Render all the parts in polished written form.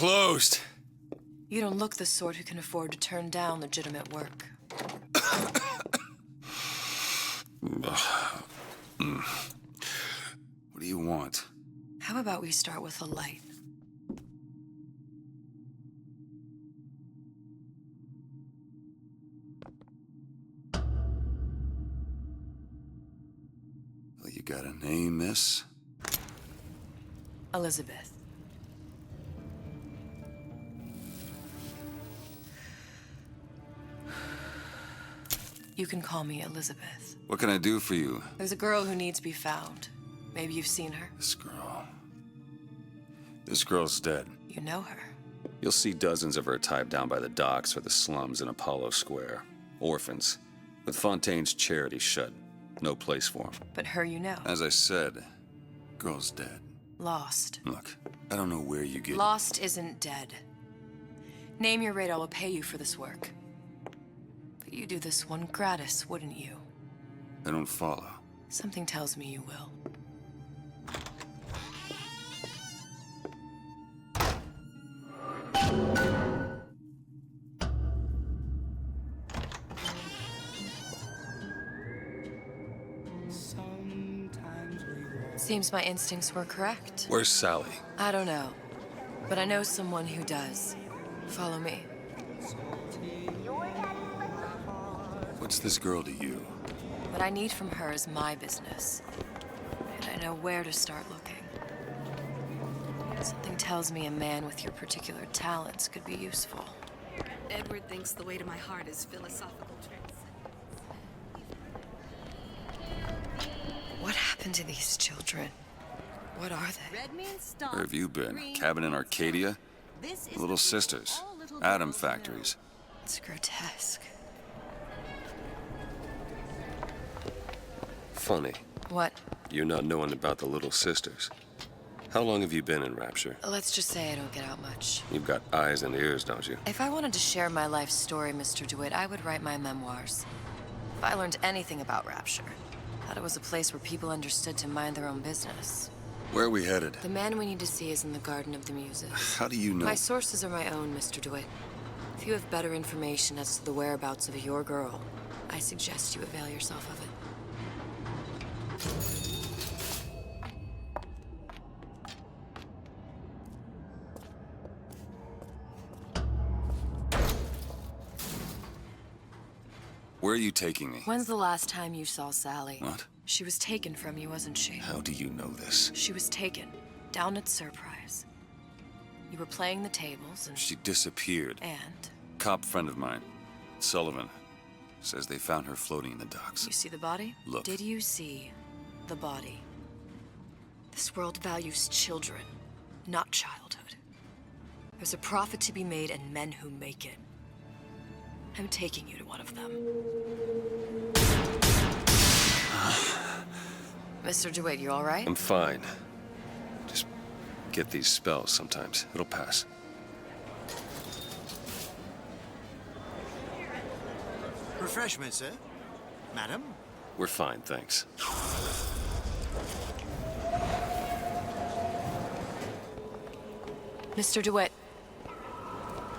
closed. You don't look the sort who can afford to turn down legitimate work. What do you want? How about we start with a light? Well, you got a name, miss? Elizabeth. You can call me Elizabeth. What can I do for you? There's a girl who needs to be found. Maybe you've seen her. This girl. This girl's dead. You know her. You'll see dozens of her tied down by the docks or the slums in Apollo Square. Orphans. With Fontaine's charity shut. No place for them. But her you know. As I said, girl's dead. Lost. Look, I don't know where you get... Lost isn't dead. Name your rate, I will pay you for this work. But you do this one gratis, wouldn't you? I don't follow. Something tells me you will. Seems my instincts were correct. Where's Sally? I don't know, but I know someone who does. Follow me. What's this girl to you? What I need from her is my business. And I know where to start looking. Something tells me a man with your particular talents could be useful. Edward thinks the way to my heart is philosophical What happened to these children? What are they? Where have you been? Cabin in Arcadia? Little sisters. Atom factories. It's grotesque. Funny. What? You not knowing about the Little Sisters. How long have you been in Rapture? Let's just say I don't get out much. You've got eyes and ears, don't you? If I wanted to share my life story, Mr. DeWitt, I would write my memoirs. If I learned anything about Rapture, I thought it was a place where people understood to mind their own business. Where are we headed? The man we need to see is in the Garden of the Muses. How do you know? My sources are my own, Mr. DeWitt. If you have better information as to the whereabouts of your girl, I suggest you avail yourself of it. Where are you taking me? When's the last time you saw Sally? What? She was taken from you, wasn't she? How do you know this? She was taken, down at Surprise. You were playing the tables and... She disappeared. And? Cop friend of mine, Sullivan, says they found her floating in the docks. You see the body? Look. Did you see the body? This world values children, not childhood. There's a profit to be made and men who make it. I'm taking you to one of them. Mr. DeWitt, you all right? I'm fine. Just get these spells sometimes. It'll pass. Refreshment, sir. Madam? We're fine, thanks. Mr. DeWitt,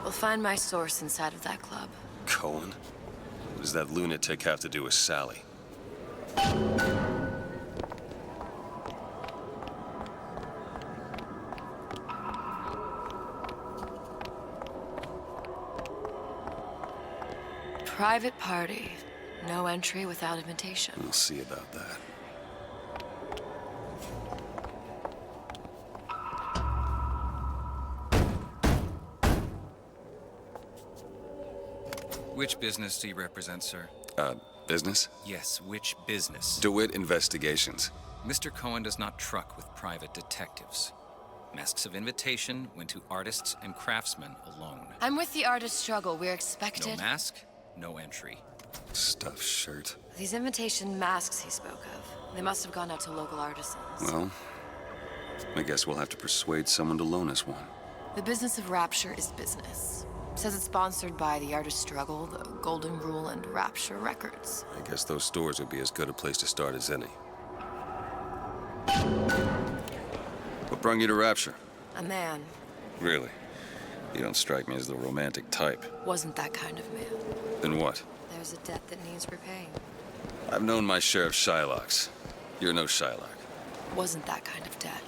we'll find my source inside of that club. Cohen? What does that lunatic have to do with Sally? Private party. No entry without invitation. We'll see about that. Which business do you represent, sir? Business? Yes, which business? DeWitt Investigations. Mr. Cohen does not truck with private detectives. Masks of invitation went to artists and craftsmen alone. I'm with the artist struggle. We're No expected. mask, no entry. Stuffed shirt. These invitation masks he spoke of, they must have gone out to local artisans. Well, I guess we'll have to persuade someone to loan us one. The business of Rapture is business. Says it's sponsored by the Artist Struggle, the Golden Rule, and Rapture Records. I guess those stores would be as good a place to start as any. What brought you to Rapture? A man. Really? You don't strike me as the romantic type. Wasn't that kind of man. Then what? There's a debt that needs repaying. I've known my share of Shylocks. You're no Shylock. Wasn't that kind of debt.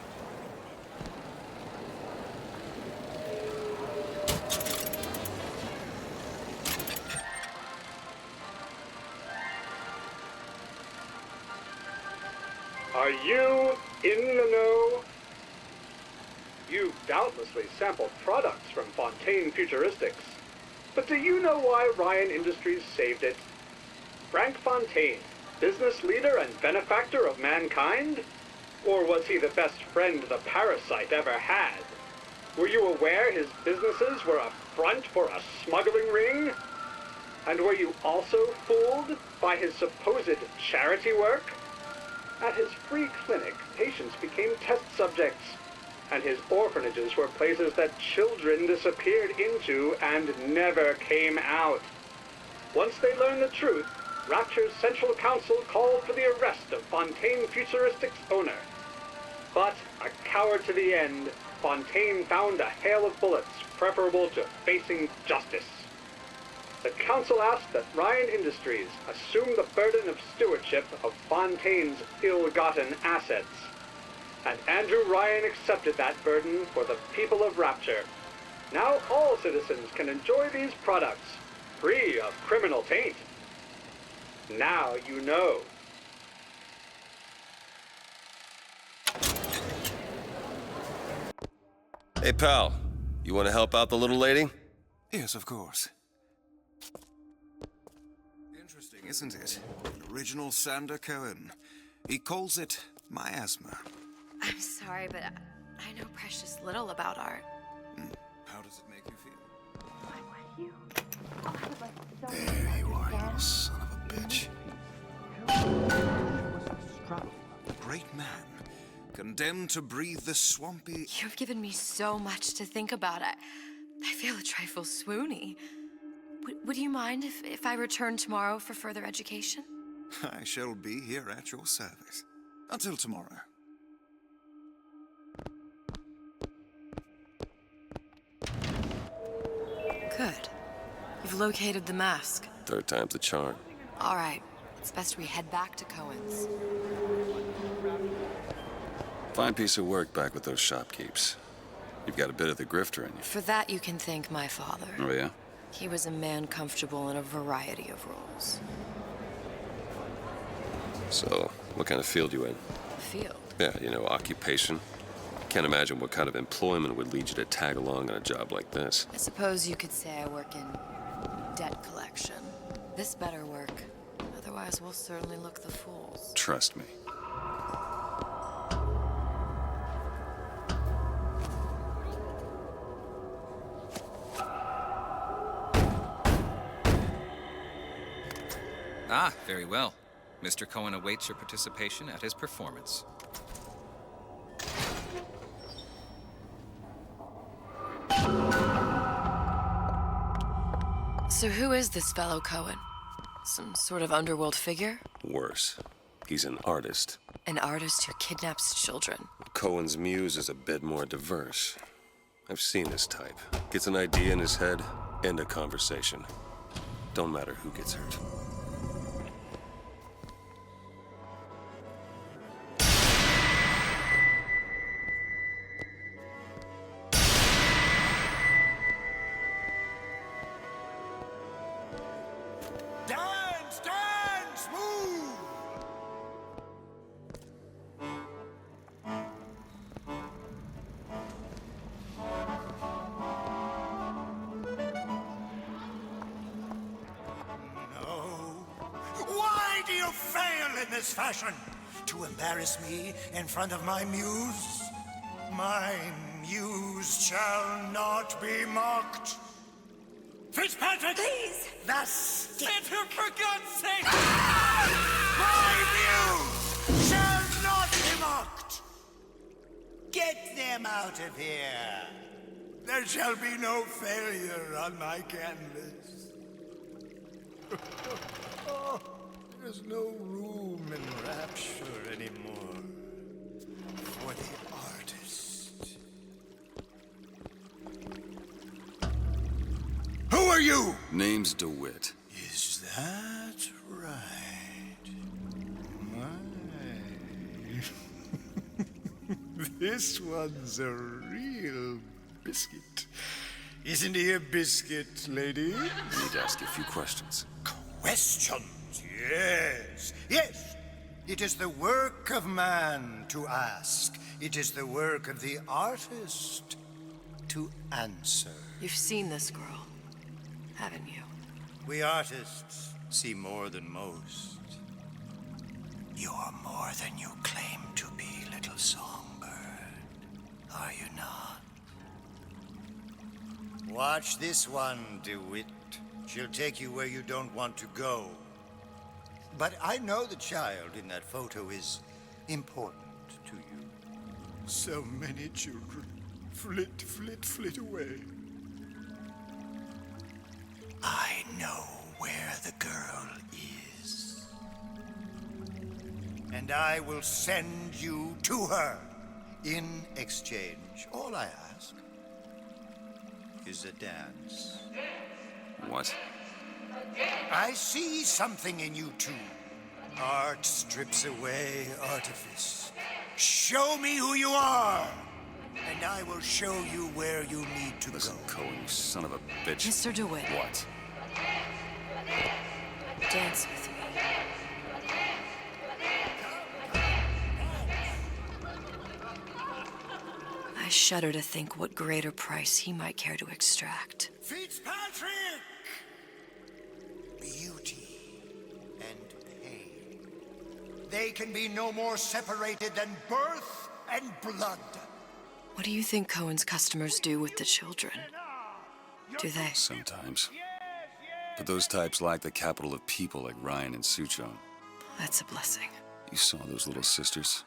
Are you in the know? You've doubtlessly sampled products from Fontaine Futuristics. But do you know why Ryan Industries saved it? Frank Fontaine, business leader and benefactor of mankind? Or was he the best friend the parasite ever had? Were you aware his businesses were a front for a smuggling ring? And were you also fooled by his supposed charity work? At his free clinic, patients became test subjects, and his orphanages were places that children disappeared into and never came out. Once they learned the truth, Rapture's Central Council called for the arrest of Fontaine Futuristics' owner. But, a coward to the end, Fontaine found a hail of bullets preferable to facing justice. The council asked that Ryan Industries assume the burden of stewardship of Fontaine's ill-gotten assets. And Andrew Ryan accepted that burden for the people of Rapture. Now all citizens can enjoy these products, free of criminal taint. Now you know. Hey, pal. You want to help out the little lady? Yes, of course. Interesting, isn't it? Original Sander Cohen. He calls it miasma. I'm sorry, but I know precious little about art. How does it make you feel? There you are, you little son of a bitch. Great man, condemned to breathe the swampy... You've given me so much to think about. I feel a trifle swoony. Would you mind if I return tomorrow for further education? I shall be here at your service. Until tomorrow. Good. You've located the mask. Third time's the charm. All right. It's best we head back to Cohen's. Fine piece of work back with those shopkeeps. You've got a bit of the grifter in you. For that, you can thank my father. Oh, yeah? He was a man comfortable in a variety of roles. So, what kind of field you in? Field? Yeah, occupation. Can't imagine what kind of employment would lead you to tag along on a job like this. I suppose you could say I work in debt collection. This better work. Otherwise, we'll certainly look the fools. Trust me. Ah, very well. Mr. Cohen awaits your participation at his performance. So who is this fellow Cohen? Some sort of underworld figure? Worse. He's an artist. An artist who kidnaps children. Cohen's muse is a bit more diverse. I've seen this type. Gets an idea in his head, end a conversation. Don't matter who gets hurt. Dance! Dance! Move! No. Why do you fail in this fashion? To embarrass me in front of my muse? My muse shall not be mocked. Fitzpatrick! Please! The stick! For God's sake! My muse shall not be mocked! Get them out of here! There shall be no failure on my canvas. Oh, there's no room in Rapture anymore for the artist. are you? Name's DeWitt. Is that right? My. This one's a real biscuit. Isn't he a biscuit, lady? I need to ask you a few questions. Questions, yes. Yes. It is the work of man to ask. It is the work of the artist to answer. You've seen this girl, haven't you? We artists see more than most. You are more than you claim to be, little songbird. Are you not? Watch this one, DeWitt. She'll take you where you don't want to go. But I know the child in that photo is important to you. So many children flit, flit, flit away. I know where the girl is. And I will send you to her. In exchange, all I ask is a dance. What? I see something in you two. Art strips away artifice. Show me who you are, and I will show you where you need to Listen, go. Cohen, you son of a bitch. Mr. DeWitt. What? Dance with me. I shudder to think what greater price he might care to extract. Fitzpatrick! Beauty and pain. They can be no more separated than birth and blood. What do you think Cohen's customers do with the children? Do they? Sometimes. But those types lack the capital of people like Ryan and Suchong. That's a blessing. You saw those little sisters?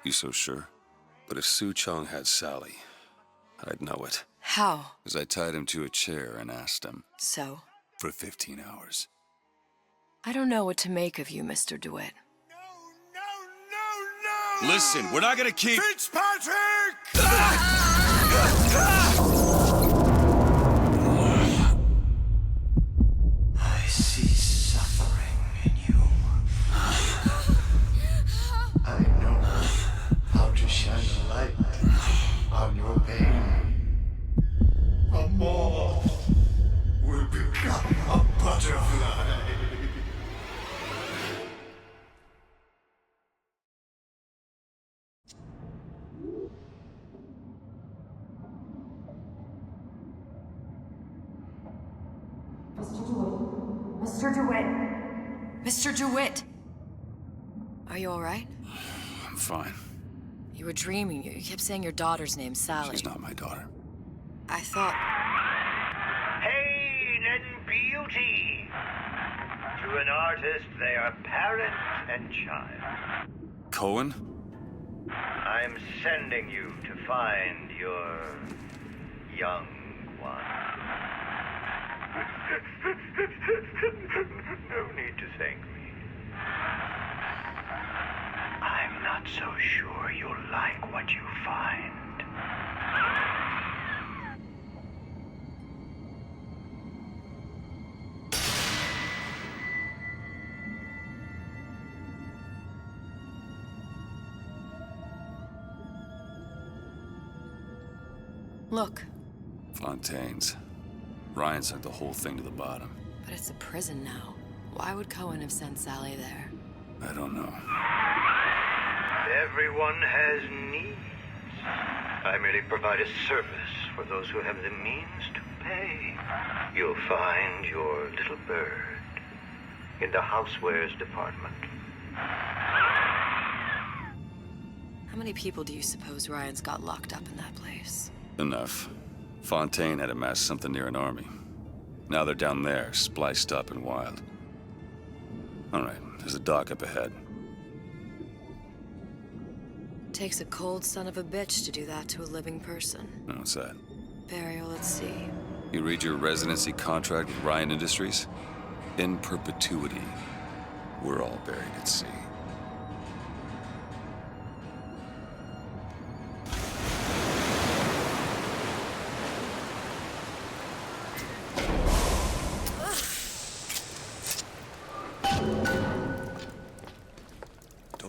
You so sure? But if Suchong had Sally, I'd know it. How? As I tied him to a chair and asked him So? for 15 hours. I don't know what to make of you, Mr. DeWitt. No! Listen, we're not gonna keep... Fitzpatrick! I see suffering in you. I know how to shine a light on your pain. A moth will become a butterfly. Mr. DeWitt! Mr. DeWitt! Are you all right? I'm fine. You were dreaming. You kept saying your daughter's name, Sally. She's not my daughter. I thought... Pain and beauty. To an artist, they are parent and child. Cohen? I'm sending you to find your young one. No need to thank me. I'm not so sure you'll like what you find. Look, Fontaine's. Ryan sent the whole thing to the bottom. but it's a prison now. Why would Cohen have sent Sally there? I don't know. Everyone has needs. I merely provide a service for those who have the means to pay. You'll find your little bird in the housewares department. How many people do you suppose Ryan's got locked up in that place? Enough. Fontaine had amassed something near an army. Now they're down there, spliced up and wild. All right, there's a dock up ahead. Takes a cold son of a bitch to do that to a living person. What's that? Burial, let's see. You read your residency contract with Ryan Industries? In perpetuity, we're all buried at sea.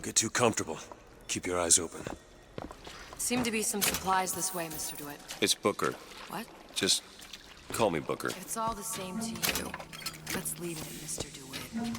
Don't get too comfortable. Keep your eyes open. Seem to be some supplies this way, Mr. DeWitt. It's Booker. What? Just call me Booker. If it's all the same to you, let's leave it, Mr. DeWitt.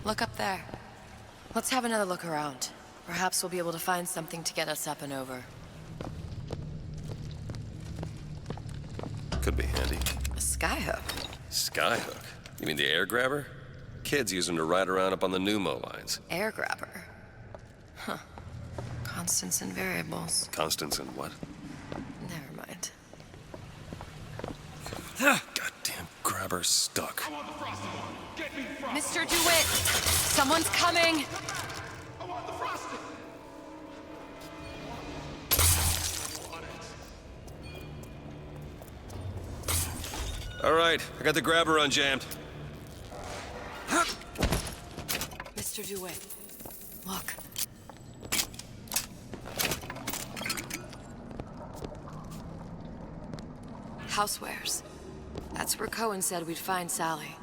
Look up there. Let's have another look around. Perhaps we'll be able to find something to get us up and over. Could be handy. A skyhook? Skyhook? You mean the air grabber? Kids use them to ride around up on the pneumo lines. Air grabber? Huh. Constants and variables. Constants and what? Never mind. Goddamn grabber stuck. Mr. DeWitt! Someone's coming! All right, I got the grabber unjammed. Mr. DeWitt, look. Housewares. That's where Cohen said we'd find Sally.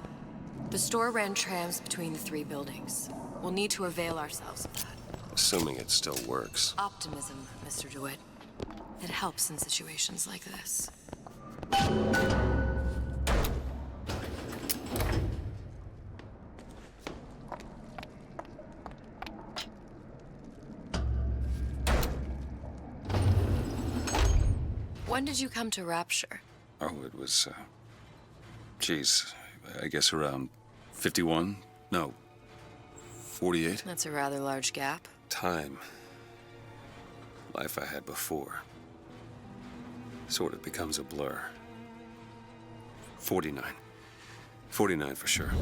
The store ran trams between the three buildings. We'll need to avail ourselves of that. Assuming it still works. Optimism, Mr. DeWitt. It helps in situations like this. When did you come to Rapture? Oh, it was, geez, I guess around 51? No, 48? That's a rather large gap. Time. Life I had before. Sort of becomes a blur. 49. 49 for sure.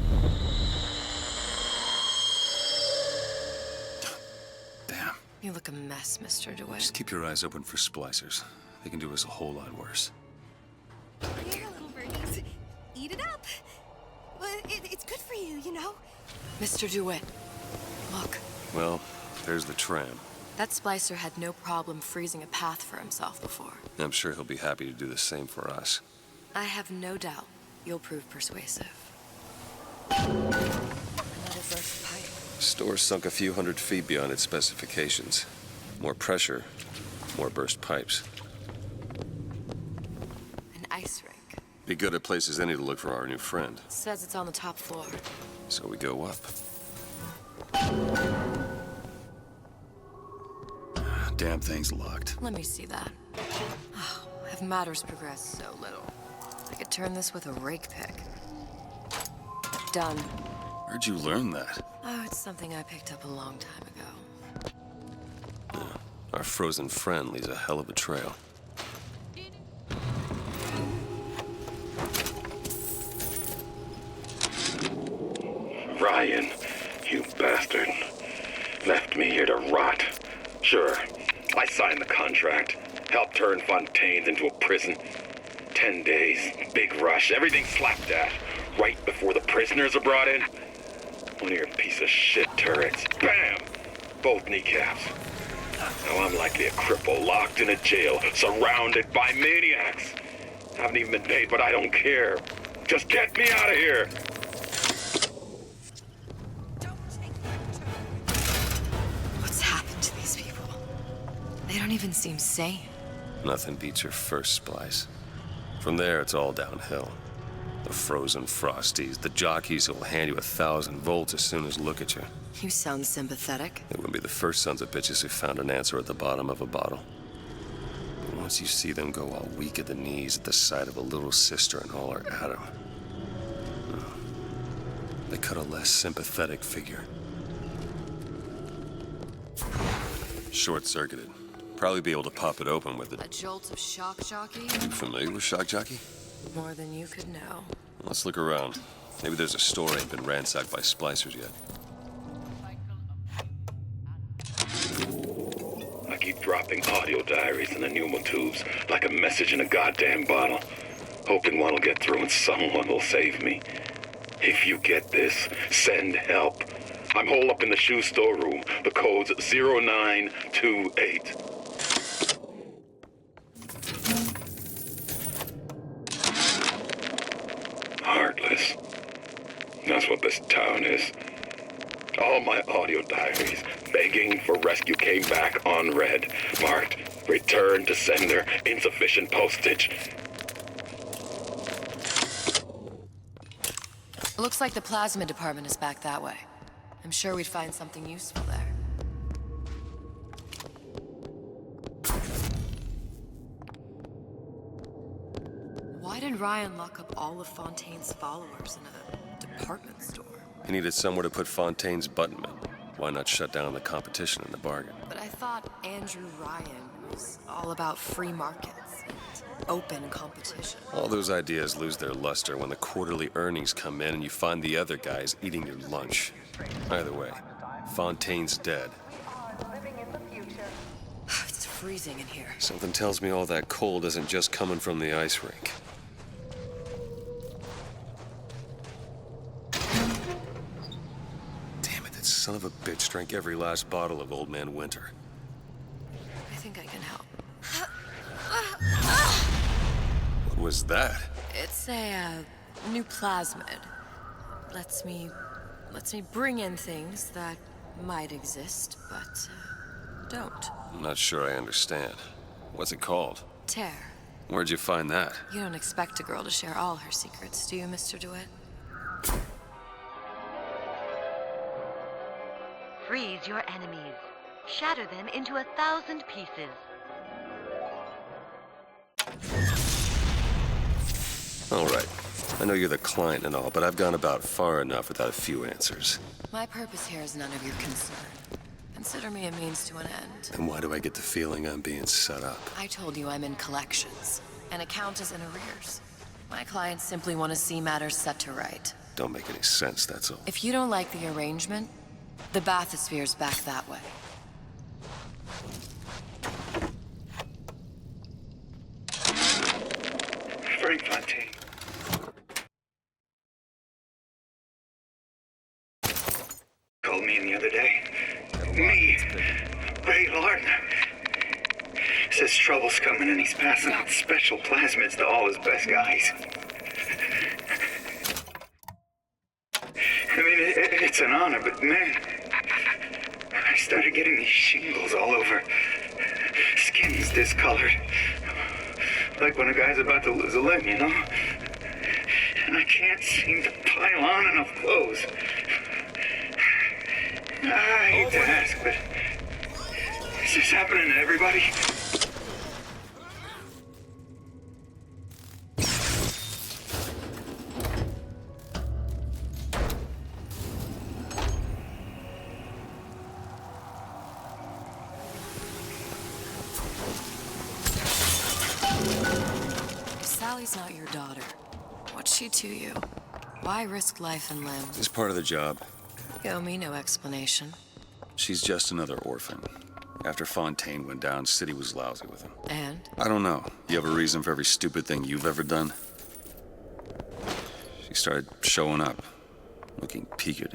Damn. You look a mess, Mr. DeWitt. Just keep your eyes open for splicers. They can do us a whole lot worse. Here, little birdies. Eat it up. Well, it's good for you, you know? Mr. DeWitt, look. Well, there's the tram. That splicer had no problem freezing a path for himself before. I'm sure he'll be happy to do the same for us. I have no doubt you'll prove persuasive. Another burst pipe. Store sunk a few hundred feet beyond its specifications. More pressure, more burst pipes. An ice rink. Be good at places any to look for our new friend. Says it's on the top floor. So we go up. Damn thing's locked. Let me see that. Oh, have matters progressed so little? I could turn this with a rake pick. Done. Where'd you learn that? Oh, it's something I picked up a long time ago. Our frozen friend leaves a hell of a trail. Ryan, You bastard. Left me here to rot. Sure, I signed the contract. Helped turn Fontaine's into a prison. 10 days, big rush, everything slapdash. Right before the prisoners are brought in. One of your piece of shit turrets. Bam! Both kneecaps. Now I'm likely a cripple locked in a jail, surrounded by maniacs. Haven't even been paid, but I don't care. Just get me out of here! What's happened to these people? They don't even seem sane. Nothing beats your first splice. From there, it's all downhill. The frozen frosties, the jockeys who will hand you 1,000 volts as soon as look at you. You sound sympathetic. They wouldn't be the first sons of bitches who found an answer at the bottom of a bottle. But once you see them go all weak at the knees at the sight of a little sister and all her atom, they cut a less sympathetic figure. Short-circuited. Probably be able to pop it open with it. A jolt of shock jockey? You familiar with shock jockey? More than you could know. Let's look around. Maybe there's a store ain't been ransacked by splicers yet. I keep dropping audio diaries in the pneumo tubes like a message in a goddamn bottle. Hoping one will get through and someone will save me. If you get this, send help. I'm holed up in the shoe storeroom. The code's 0928. Heartless. That's what this town is. All my audio diaries begging for rescue came back unread, marked return to sender, insufficient postage. Looks like the plasma department is back that way. I'm sure we'd find something useful there. Why did Ryan lock up all of Fontaine's followers in a department store? He needed somewhere to put Fontaine's button men. Why not shut down the competition in the bargain? But I thought Andrew Ryan was all about free markets and open competition. All those ideas lose their luster when the quarterly earnings come in and you find the other guys eating your lunch. Either way, Fontaine's dead. It's freezing in here. Something tells me all that cold isn't just coming from the ice rink. Damn it, that son of a bitch drank every last bottle of Old Man Winter. I think I can help. What was that? It's a new plasmid. Lets me bring in things that might exist, but don't. I'm not sure I understand. What's it called? Tear. Where'd you find that? You don't expect a girl to share all her secrets, do you, Mr. DeWitt? Freeze your enemies. Shatter them into 1,000 pieces. All right. I know you're the client and all, but I've gone about far enough without a few answers. My purpose here is none of your concern. Consider me a means to an end. And why do I get the feeling I'm being set up? I told you I'm in collections. An account is in arrears. My clients simply want to see matters set to right. Don't make any sense, that's all. If you don't like the arrangement, the bathysphere's back that way. Frank Fontaine. Called me in the other day. Me, Ray Larden. Says trouble's coming and he's passing out special plasmids to all his best guys. I mean, it's an honor, but man, I started getting these shingles all over. Skin's discolored. Like when a guy's about to lose a limb, you know? And I can't seem to pile on enough clothes. I hate to ask, but is this happening to everybody? If Sally's not your daughter, what's she to you? Why risk life and limb? It's part of the job. You owe me no explanation. She's just another orphan. After Fontaine went down, City was lousy with him. And? I don't know. You have a reason for every stupid thing you've ever done? She started showing up, looking peaked.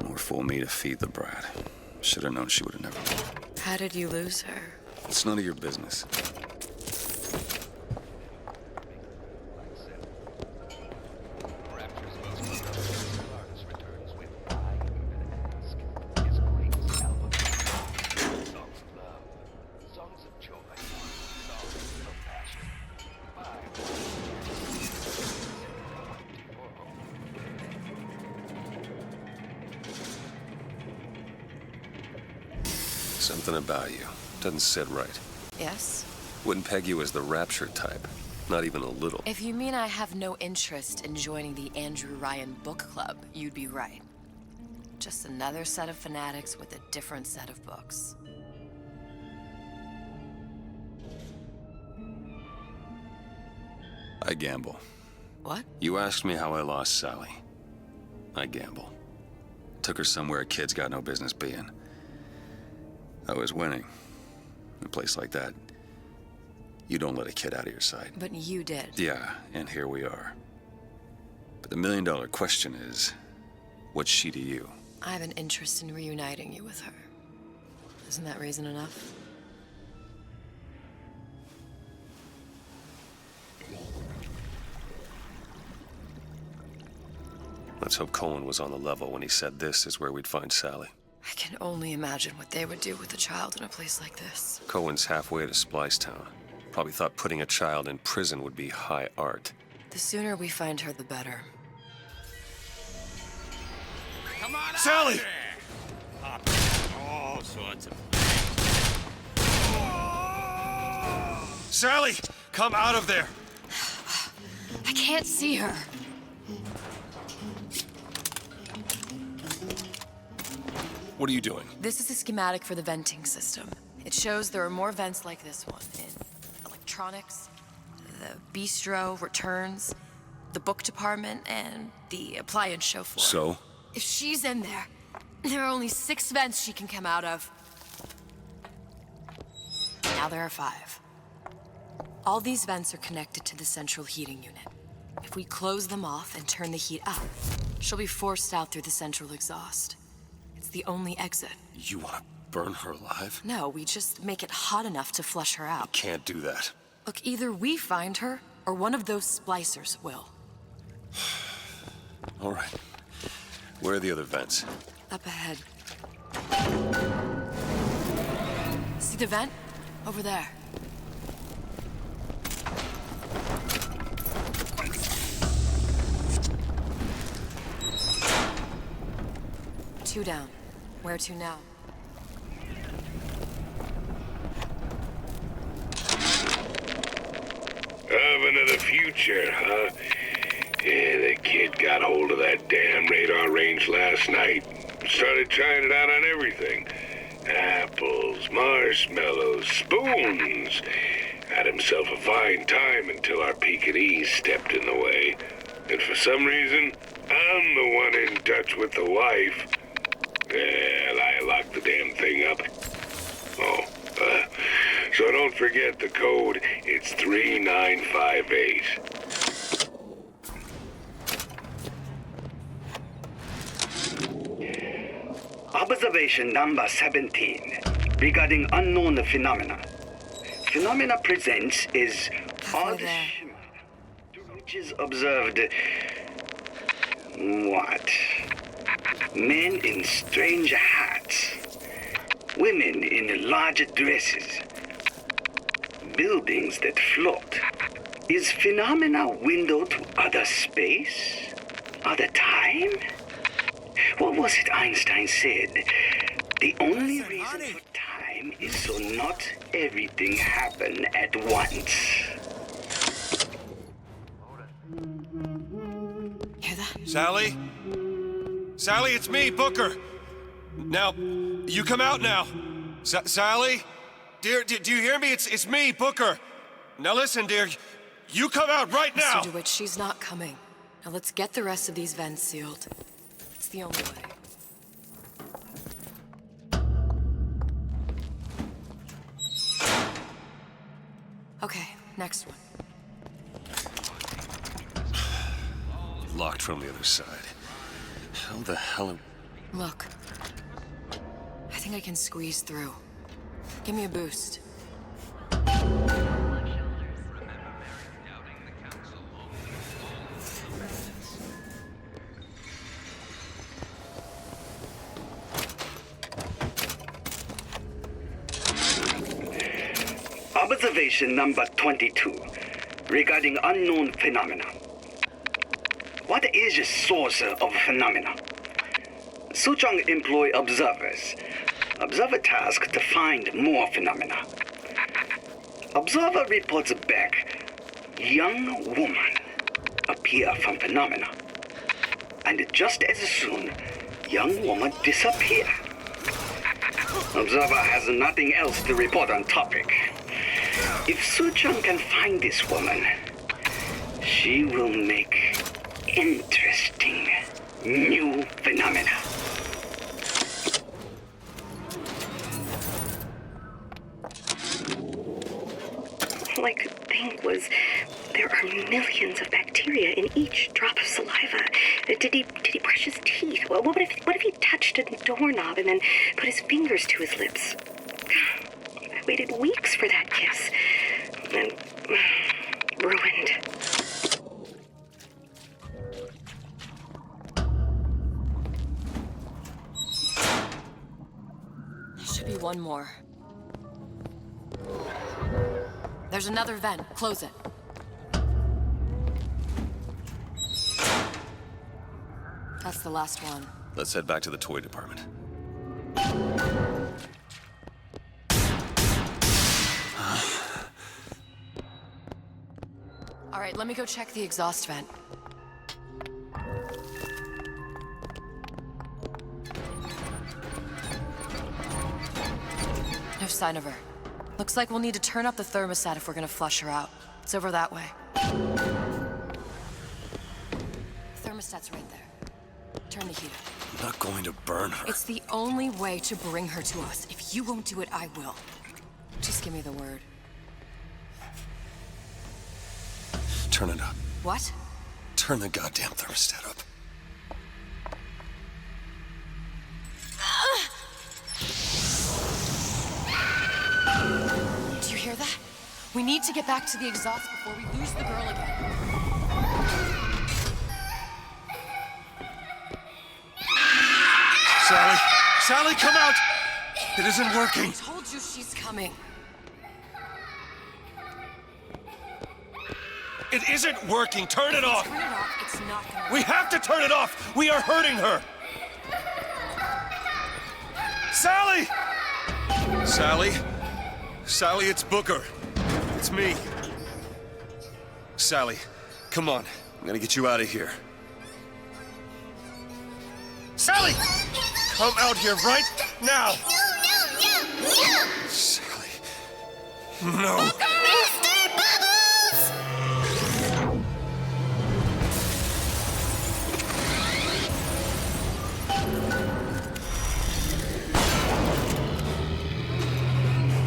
More fool me to feed the brat. Should have known she would have never left. How did you lose her? It's none of your business. Something about you doesn't sit right. Yes? Wouldn't peg you as the Rapture type. Not even a little. If you mean I have no interest in joining the Andrew Ryan book club, you'd be right. Just another set of fanatics with a different set of books. I gamble. What? You asked me how I lost Sally. I gamble. Took her somewhere kids got no business being. I was winning. In a place like that, you don't let a kid out of your sight. But you did. Yeah, and here we are. But the million-dollar question is, what's she to you? I have an interest in reuniting you with her. Isn't that reason enough? Let's hope Cohen was on the level when he said this is where we'd find Sally. I can only imagine what they would do with a child in a place like this. Cohen's halfway to Splicetown. Probably thought putting a child in prison would be high art. The sooner we find her, the better. Come on Sally! out there. All sorts of Sally! Come out of there! I can't see her. What are you doing? This is a schematic for the venting system. It shows there are more vents like this one in electronics, the bistro, returns, the book department, and the appliance show floor. So? If she's in there, there are only 6 vents she can come out of. Now there are 5. All these vents are connected to the central heating unit. If we close them off and turn the heat up, she'll be forced out through the central exhaust. It's the only exit. You want to burn her alive? No, we just make it hot enough to flush her out. Can't do that. Look, either we find her, or one of those splicers will. All right. Where are the other vents? Up ahead. See the vent? Over there. Two down. Where to now? Oven of the future, huh? Yeah, the kid got hold of that damn radar range last night. Started trying it out on everything. Apples, marshmallows, spoons. Had himself a fine time until our Pekingese stepped in the way. And for some reason, I'm the one in touch with the wife. Well, I locked the damn thing up. Oh, so don't forget the code. It's 3958. Observation number 17 regarding unknown phenomena. Phenomena presents is odd shimmer, which is observed. What? Men in strange hats, women in large dresses, buildings that float. Is phenomena window to other space? Other time? What was it Einstein said? The only reason for time is so not everything happen at once. Hear that? Sally? Sally, it's me, Booker. Now, you come out now. Sally? Dear, do you hear me? It's me, Booker. Now listen, dear. You come out right now. Mr. DeWitt, she's not coming. Now let's get the rest of these vents sealed. Let's It's the only way. Okay, next one. Locked from the other side. How the hell am... Look. I think I can squeeze through. Give me a boost. Observation number 22, regarding unknown phenomena. What is the source of phenomena? Suchong employ observers. Observer task to find more phenomena. Observer reports back. Young woman appear from phenomena. And just as soon, young woman disappear. Observer has nothing else to report on topic. If Suchong can find this woman, she will make interesting new phenomena. All I could think was there are millions of bacteria in each drop of saliva. Did he brush his teeth? Well, what if he touched a doorknob and then put his fingers to his lips? I waited weeks for that kiss. And ruined. There should be one more. There's another vent. Close it. That's the last one. Let's head back to the toy department. All right, let me go check the exhaust vent. No sign of her. Looks like we'll need to turn up the thermostat if we're gonna flush her out. It's over that way. Thermostat's right there. Turn the heat up. I'm not going to burn her. It's the only way to bring her to us. If you won't do it, I will. Just give me the word. Turn it up. What? Turn the goddamn thermostat up. Do you hear that? We need to get back to the exhaust before we lose the girl again. Sally! Sally, come out! It isn't working! I told you she's coming. It isn't working! Turn it off! Turn it off. It's not gonna We have to turn it off! We are hurting her! Sally! Sally? Sally, it's Booker. It's me. Sally, come on. I'm gonna get you out of here. Sally! Come out here right now! No! Sally. No. Mr. Bubbles!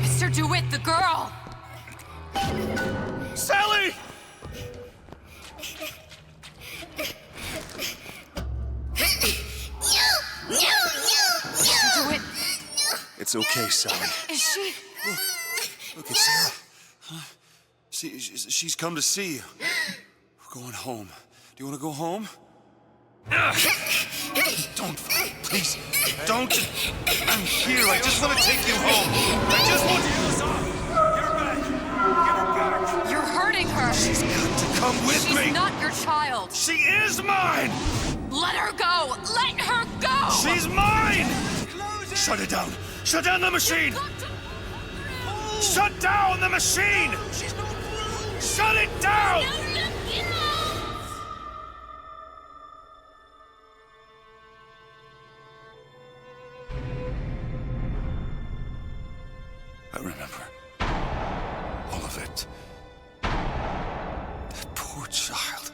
Mr. DeWitt, the girl! Sally! Mr. DeWitt! It's okay, Sally. Is she? Look, it's Sarah. Huh? She's come to see you. We're going home. Do you want to go home? Don't, please, don't. I'm here. I just want to take you home. I just want to. You're back. Give her back. You're hurting her. She's got to come with me. She's not your child. She is mine. Let her go. Let her go. She's mine. Shut it down. Shut down the machine. Shut down the machine. Shut it down. I remember. All of it. That poor child.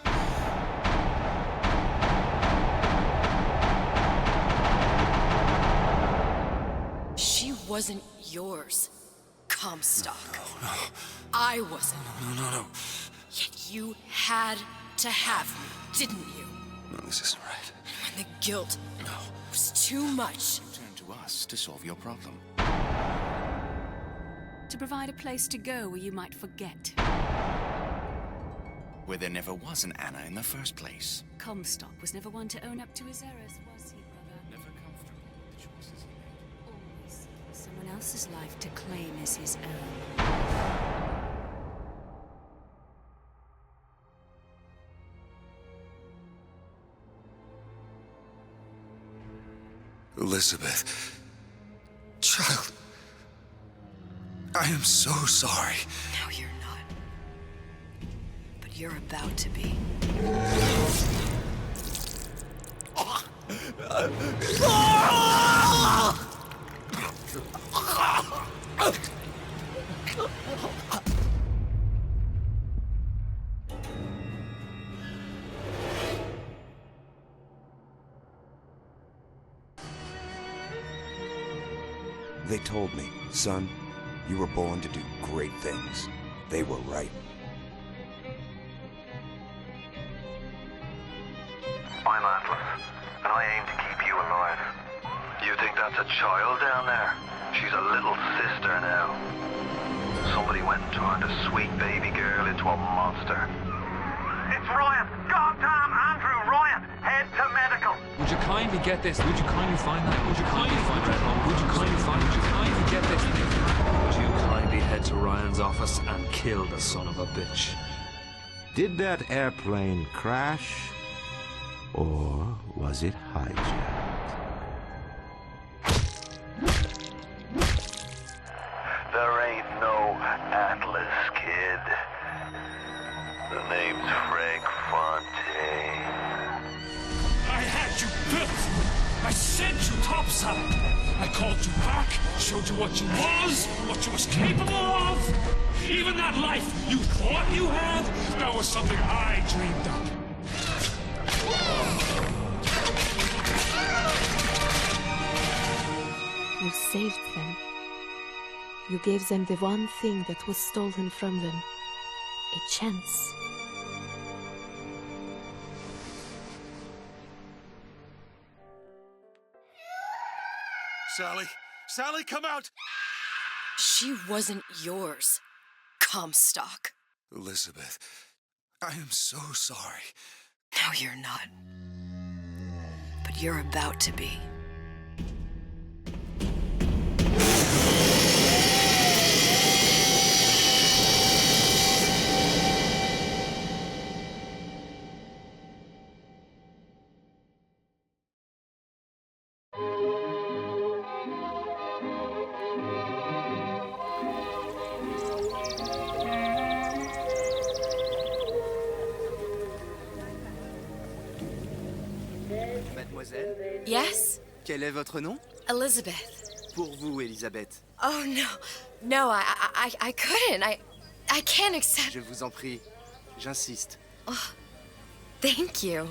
wasn't yours, Comstock. No. I wasn't. No. Yet you had to have me, didn't you? No, this isn't right. When the guilt was too much. Turn to us to solve your problem. To provide a place to go where you might forget. Where there never was an Anna in the first place. Comstock was never one to own up to his errors, was he, brother? Never comfortable with the choices he made. Always seeking someone else's life to claim as his own. Elizabeth. Child. I am so sorry. No, you're not. But you're about to be. They told me, son, you were born to do great things. They were right. I'm Atlas, and I aim to keep you alive. You think that's a child down there? She's a little sister now. Somebody went and turned a sweet baby girl into a monster. It's Ryan! Goddamn Andrew Ryan! Head to medical! Would you kindly get this? Would you kindly find that? Would you kindly find that? Would you kindly find it? Would you kindly get this? Would you kindly head to Ryan's office and kill the son of a bitch? Did that airplane crash? Or was it hijacked? There ain't no Atlas, kid. The name's Frank Fontaine. I had you built! I sent you topside! I called you back, showed you what you was capable of! Even that life you thought you had, that was something I dreamed up. You saved them. You gave them the one thing that was stolen from them. A chance. Sally! Sally, come out! She wasn't yours, Comstock. Elizabeth, I am so sorry. No, you're not. But you're about to be. Mademoiselle? Yes? Quel est votre nom? Elizabeth. Pour vous, Elisabeth. Oh, no. No, I couldn't. I can't accept... Je vous en prie. J'insiste. Oh, thank you.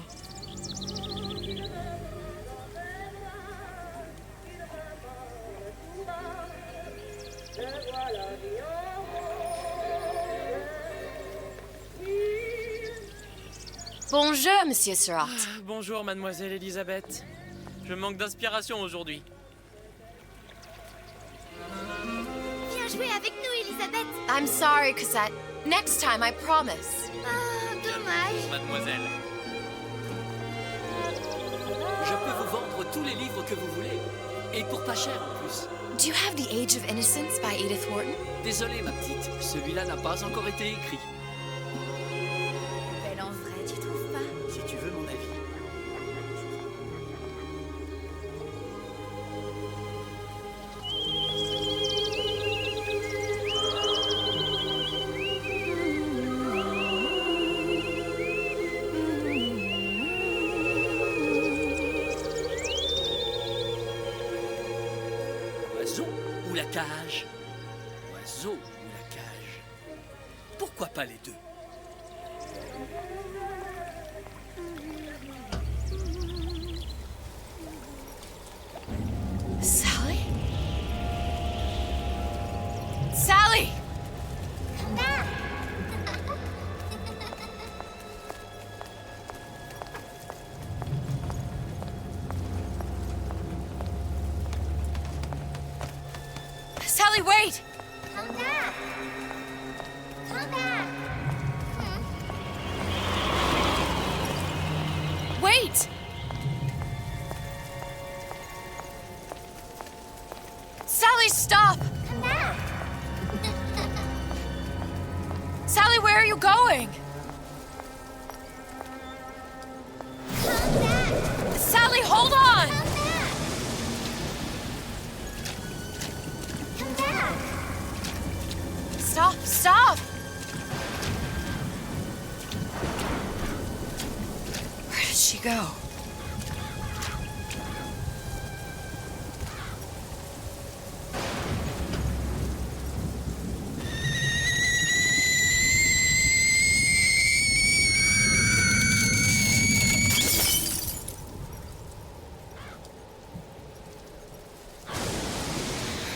Bonjour, Monsieur Surratt. Bonjour, Mademoiselle Elisabeth. Je manque d'inspiration aujourd'hui. Viens jouer avec nous, Elisabeth. I'm sorry, Cosette. Next time, I promise. Ah, dommage. Mademoiselle. Je peux vous vendre tous les livres que vous voulez. Et pour pas cher en plus. Do you have The Age of Innocence by Edith Wharton? Désolée, ma petite. Celui-là n'a pas encore été écrit. Belle en vrai, tu trouves pas? Si tu veux mon avis. Oiseau ou la cage? Oiseau ou la cage? Pourquoi pas les deux? Sally? wait! Come back! Come back! Wait! Sally, stop! Come back! Sally, where are you going? Come back! Sally, hold on! Come back! Stop, stop! Where did she go?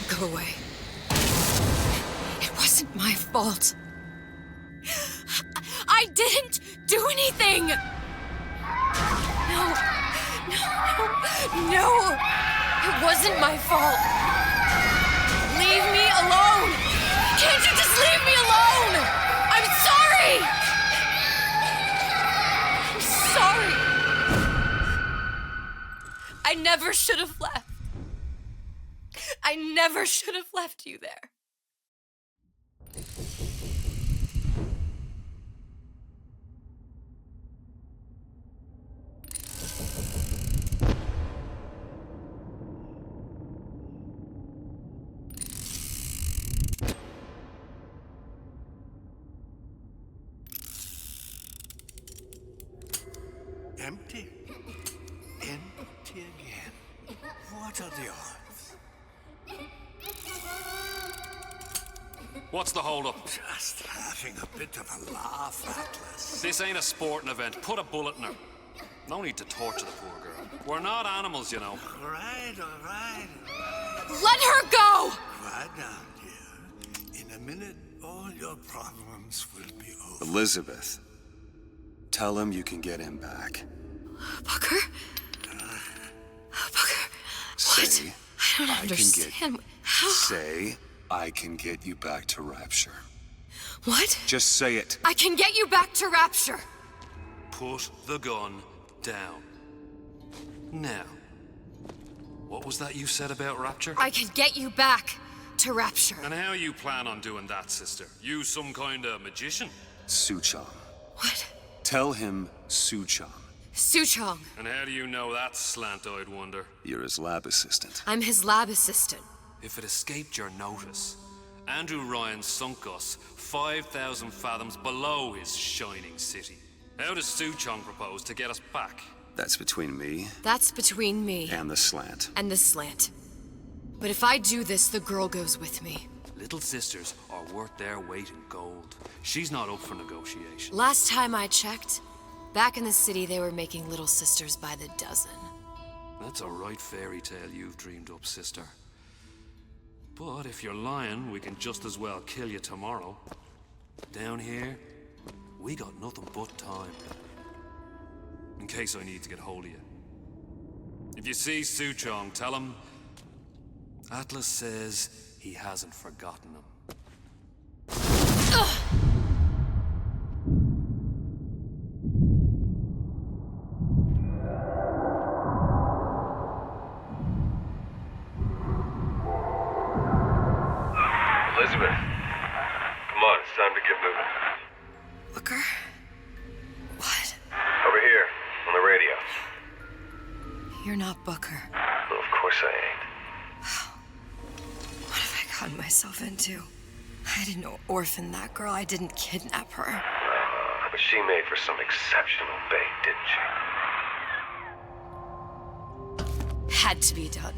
Go away. It wasn't my fault. I didn't do anything! No! It wasn't my fault! Leave me alone! Can't you just leave me alone? I'm sorry! I'm sorry! I never should have left. I never should have left you there. Empty. Empty again. What are the odds? What's the hold-up? Just having a bit of a laugh, Atlas. This ain't a sporting event. Put a bullet in her. No need to torture the poor girl. We're not animals, you know. All right. Let her go! Quiet down, dear. In a minute, all your problems will be over. Elizabeth, tell him you can get him back. Booker? Booker, Say, what? I don't understand. How? Say, I can get you back to Rapture. What? Just say it. I can get you back to Rapture. Put the gun down. Now, what was that you said about Rapture? I can get you back to Rapture. And how you plan on doing that, sister? You some kind of magician? Suchong. What? Tell him Suchong. Suchong. And how do you know that, slant-eyed wonder? You're his lab assistant. I'm his lab assistant. If it escaped your notice, Andrew Ryan sunk us 5,000 fathoms below his shining city. How does Suchong propose to get us back? That's between me That's between me and the slant. and the slant. But if I do this, the girl goes with me. Little sisters are worth their weight in gold. She's not up for negotiation. Last time I checked, back in the city they were making little sisters by the dozen. That's a right fairy tale you've dreamed up, sister. But if you're lying, we can just as well kill you tomorrow. Down here, we got nothing but time. In case I need to get hold of you. If you see Suchong, tell him Atlas says he hasn't forgotten him. Elizabeth, come on, it's time to get moving. Booker? What? Over here, on the radio. You're not Booker. Well, of course I ain't. What have I gotten myself into? I didn't orphan that girl. I didn't kidnap her. But she made for some exceptional bait, didn't she? Had to be done.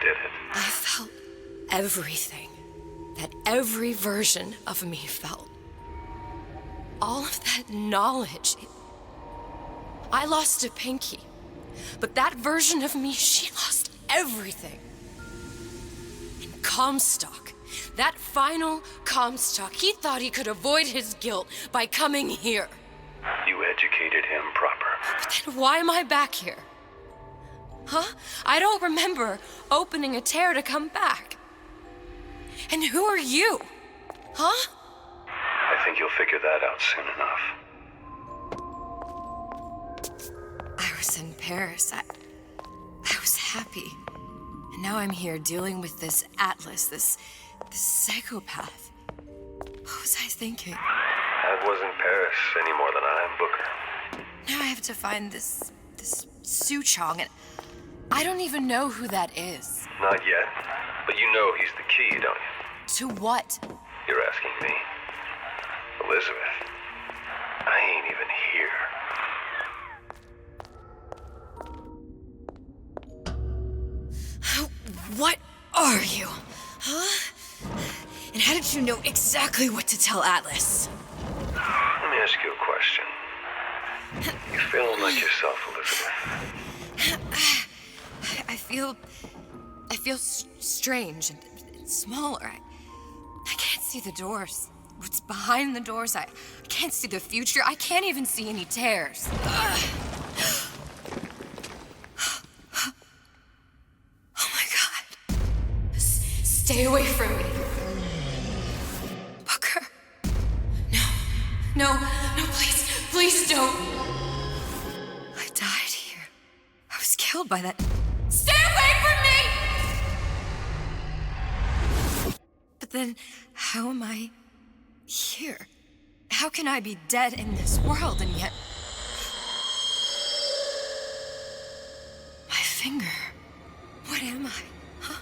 Did it? I felt everything that every version of me felt. All of that knowledge. I lost a pinky. But that version of me, she lost everything. And Comstock, that final Comstock, he thought he could avoid his guilt by coming here. You educated him proper. But then why am I back here? Huh? I don't remember opening a tear to come back. And who are you? Huh? I think you'll figure that out soon enough. I was in Paris. I was happy. And now I'm here dealing with this Atlas, this psychopath. What was I thinking? That wasn't Paris any more than I am Booker. Now I have to find this Su Chong, and I don't even know who that is. Not yet, but you know he's the key, don't you? To what? You're asking me. Elizabeth, I ain't even here. What are you? Huh? And how did you know exactly what to tell Atlas? Let me ask you a question. You feeling like yourself, Elizabeth? I feel strange and smaller. I can't see the doors. What's behind the doors? I can't see the future. I can't even see any tears. Oh my God. Stay away from me. Booker. No, please don't. I died here. I was killed by that. Stay away from me! But then, how am I here? How can I be dead in this world and yet... My finger. What am I? Huh?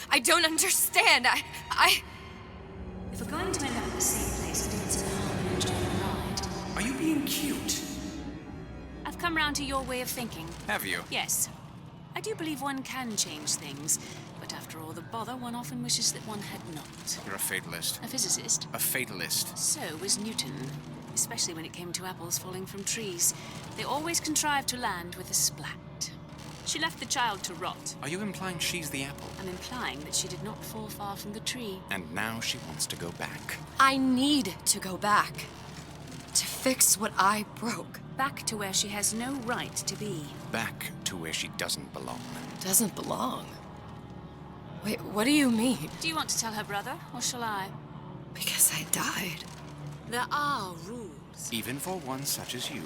I don't understand. If we're going to end up in the same place, doing some harm and enjoying the ride. Are you being cute? I've come round to your way of thinking. Have you? Yes. I do believe one can change things, but after all the bother, one often wishes that one had not. You're a fatalist. A physicist? A fatalist. So was Newton, especially when it came to apples falling from trees. They always contrived to land with a splat. She left the child to rot. Are you implying she's the apple? I'm implying that she did not fall far from the tree. And now she wants to go back. I need to go back. To fix what I broke. Back to where she has no right to be. Back to where she doesn't belong. Doesn't belong? Wait, what do you mean? Do you want to tell her brother, or shall I? Because I died. There are rules. Even for one such as you.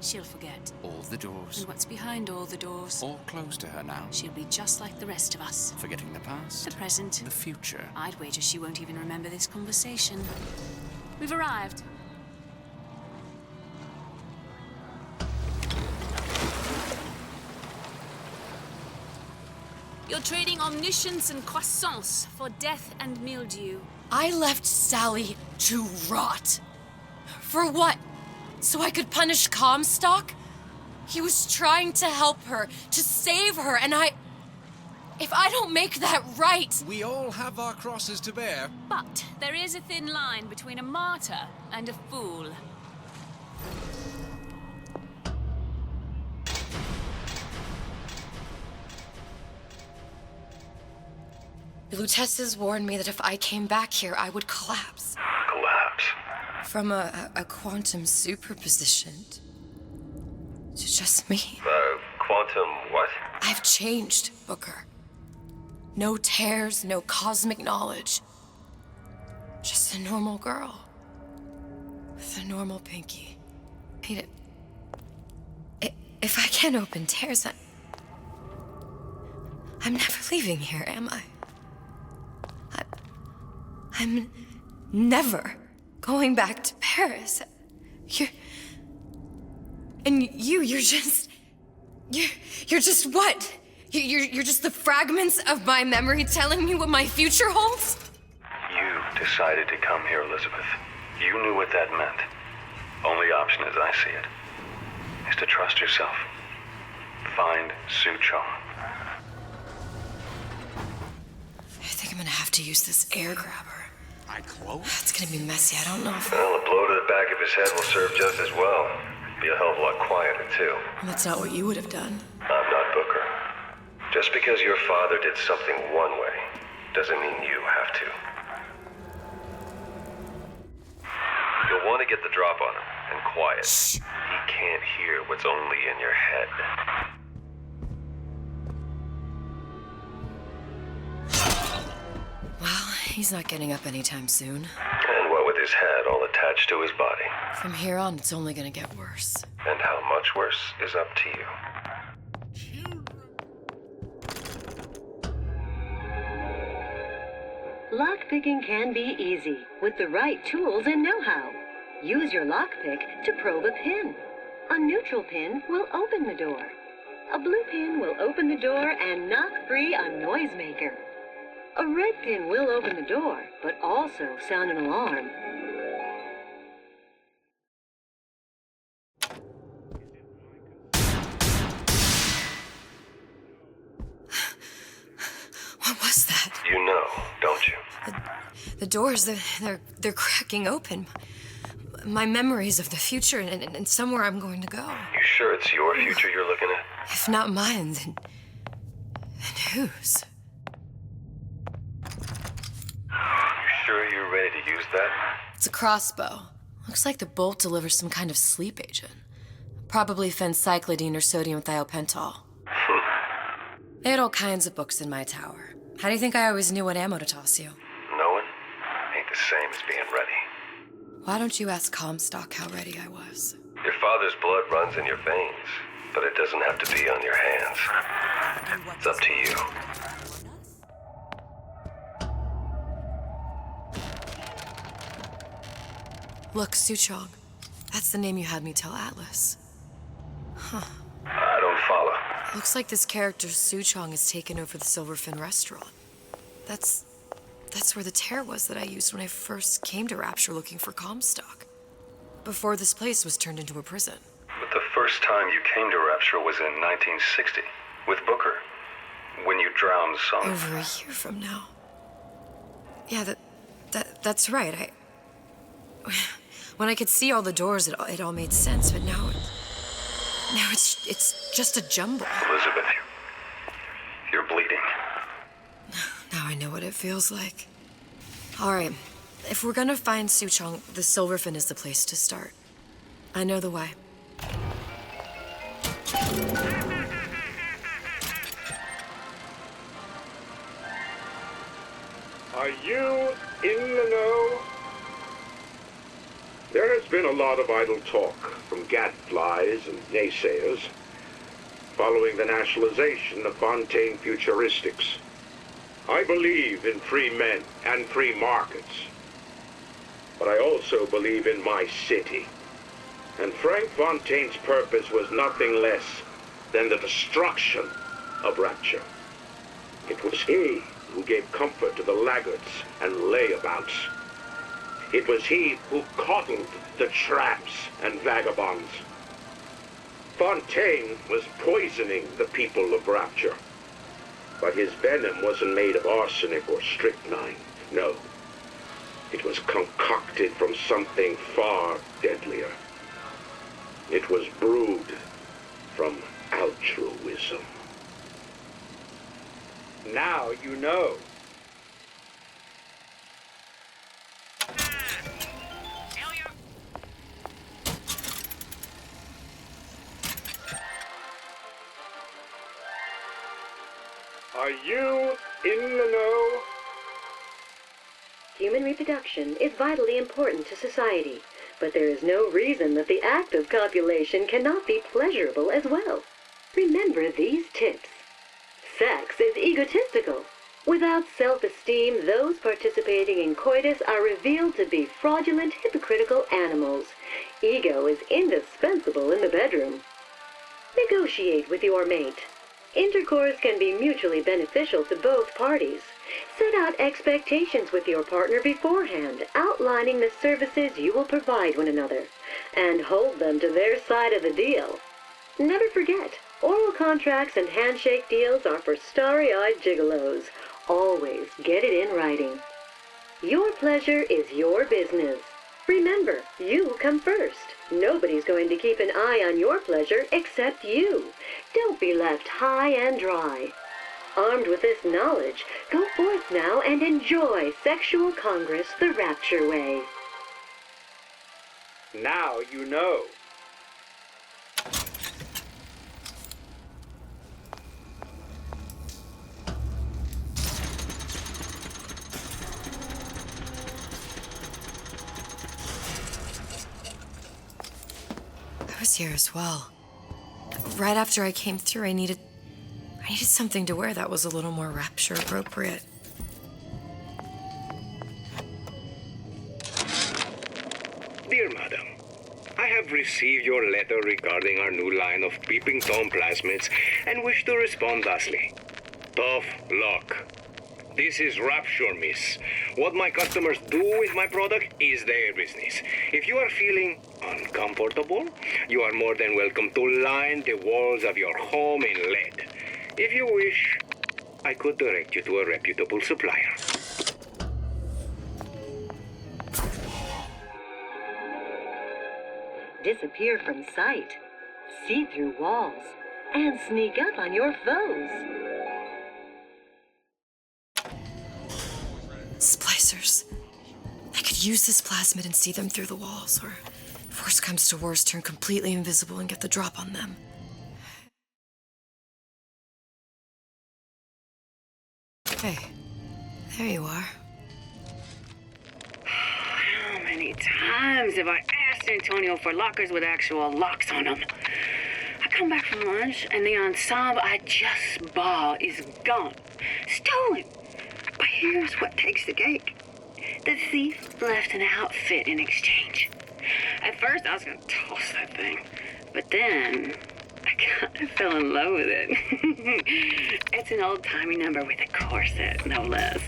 She'll forget. All the doors. And what's behind all the doors? All closed to her now. She'll be just like the rest of us. Forgetting the past. The present. The future. I'd wager she won't even remember this conversation. We've arrived. You're trading omniscience and croissance for death and mildew. I left Sally to rot. For what? So I could punish Comstock? He was trying to help her, to save her, and if I don't make that right... We all have our crosses to bear. But there is a thin line between a martyr and a fool. The Lutesses warned me that if I came back here, I would collapse. Collapse? From a quantum superposition to just me. Quantum what? I've changed, Booker. No tears, no cosmic knowledge. Just a normal girl. With a normal pinky. If I can't open tears, I'm never leaving here, am I? I'm never going back to Paris. You're just what? You're just the fragments of my memory telling me what my future holds? You decided to come here, Elizabeth. You knew what that meant. Only option, as I see it, is to trust yourself. Find Su Chong. I think I'm gonna have to use this air grabber. Close? It's gonna be messy. I don't know if... Well, a blow to the back of his head will serve just as well. Be a hell of a lot quieter, too. That's not what you would have done. I'm not Booker. Just because your father did something one way, doesn't mean you have to. You'll want to get the drop on him, and quiet. Shh. He can't hear what's only in your head. Well, He's not getting up anytime soon. And what with his head all attached to his body? From here on, it's only gonna get worse. And how much worse is up to you. Lockpicking can be easy with the right tools and know-how. Use your lockpick to probe a pin. A neutral pin will open the door. A blue pin will open the door and knock free a noisemaker. A red pin will open the door, but also sound an alarm. What was that? You know, don't you? The doors, they're cracking open. My memories of the future and somewhere I'm going to go. You sure it's your future you're looking at? If not mine, then whose? You sure you're ready to use that? It's a crossbow. Looks like the bolt delivers some kind of sleep agent. Probably phencyclidine or sodium thiopental. They had all kinds of books in my tower. How do you think I always knew what ammo to toss you? Knowing ain't the same as being ready. Why don't you ask Comstock how ready I was? Your father's blood runs in your veins, but it doesn't have to be on your hands. It's up to you. Look, Suchong. That's the name you had me tell Atlas. Huh. I don't follow. Looks like this character, Suchong, has taken over the Silverfin restaurant. That's where the tear was that I used when I first came to Rapture looking for Comstock. Before this place was turned into a prison. But the first time you came to Rapture was in 1960, with Booker, when you drowned some... Over a year from now. Yeah, that's right. When I could see all the doors, it all made sense, but now it's just a jumble. Elizabeth, you're bleeding. Now I know what it feels like. All right, if we're gonna find Suchong, the Silverfin is the place to start. I know the way. Are you in the know? There has been a lot of idle talk from gadflies and naysayers following the nationalization of Fontaine Futuristics. I believe in free men and free markets, but I also believe in my city. And Frank Fontaine's purpose was nothing less than the destruction of Rapture. It was he who gave comfort to the laggards and layabouts. It was he who coddled the tramps and vagabonds. Fontaine was poisoning the people of Rapture. But his venom wasn't made of arsenic or strychnine. No. It was concocted from something far deadlier. It was brewed from altruism. Now you know. Are you in the know? Human reproduction is vitally important to society, but there is no reason that the act of copulation cannot be pleasurable as well. Remember these tips. Sex is egotistical. Without self-esteem, those participating in coitus are revealed to be fraudulent, hypocritical animals. Ego is indispensable in the bedroom. Negotiate with your mate. Intercourse can be mutually beneficial to both parties. Set out expectations with your partner beforehand, outlining the services you will provide one another, and hold them to their side of the deal. Never forget, oral contracts and handshake deals are for starry-eyed gigolos. Always get it in writing. Your pleasure is your business. Remember, you come first. Nobody's going to keep an eye on your pleasure except you. Don't be left high and dry. Armed with this knowledge, go forth now and enjoy Sexual Congress the Rapture way. Now you know. was here as well. Right after I came through, I needed something to wear that was a little more rapture appropriate. Dear Madam, I have received your letter regarding our new line of peeping Tom plasmids and wish to respond thusly. Tough luck. This is Rapture, miss. What my customers do with my product is their business. If you are feeling uncomfortable, you are more than welcome to line the walls of your home in lead. If you wish, I could direct you to a reputable supplier. Disappear from sight, see through walls, and sneak up on your foes. Splicers. I could use this plasmid and see them through the walls, or if worst comes to worst, turn completely invisible and get the drop on them. Hey, there you are. How many times have I asked Antonio for lockers with actual locks on them? I come back from lunch and the ensemble I just bought is gone. Stolen. But here's what takes the cake. The thief left an outfit in exchange. At first I was gonna toss that thing, but then I kind of fell in love with it. It's an old-timey number with a corset, no less.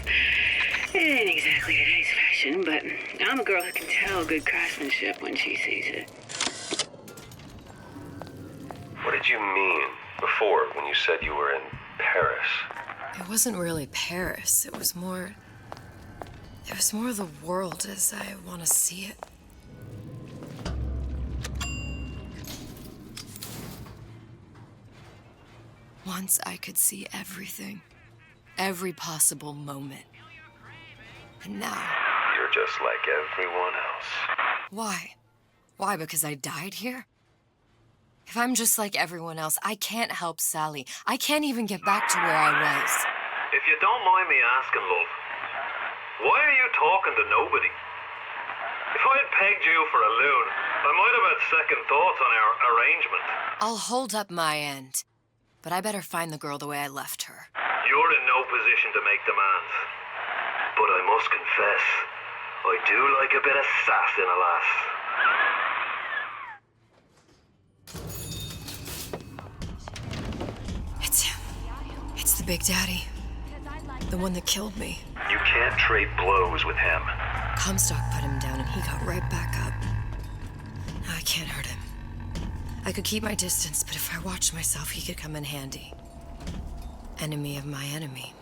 It ain't exactly today's fashion, but I'm a girl who can tell good craftsmanship when she sees it. What did you mean before when you said you were in Paris? It wasn't really Paris. It was more the world as I want to see it. Once I could see everything. Every possible moment. And now... You're just like everyone else. Why? Why, because I died here? If I'm just like everyone else, I can't help Sally. I can't even get back to where I was. If you don't mind me asking, love, why are you talking to nobody? If I'd pegged you for a loon, I might have had second thoughts on our arrangement. I'll hold up my end. But I better find the girl the way I left her. You're in no position to make demands. But I must confess, I do like a bit of sass in a lass. It's him. It's the Big Daddy. The one that killed me. You can't trade blows with him. Comstock put him down and he got right back up. Now I can't hurt him. I could keep my distance, but if I watched myself, he could come in handy. Enemy of my enemy.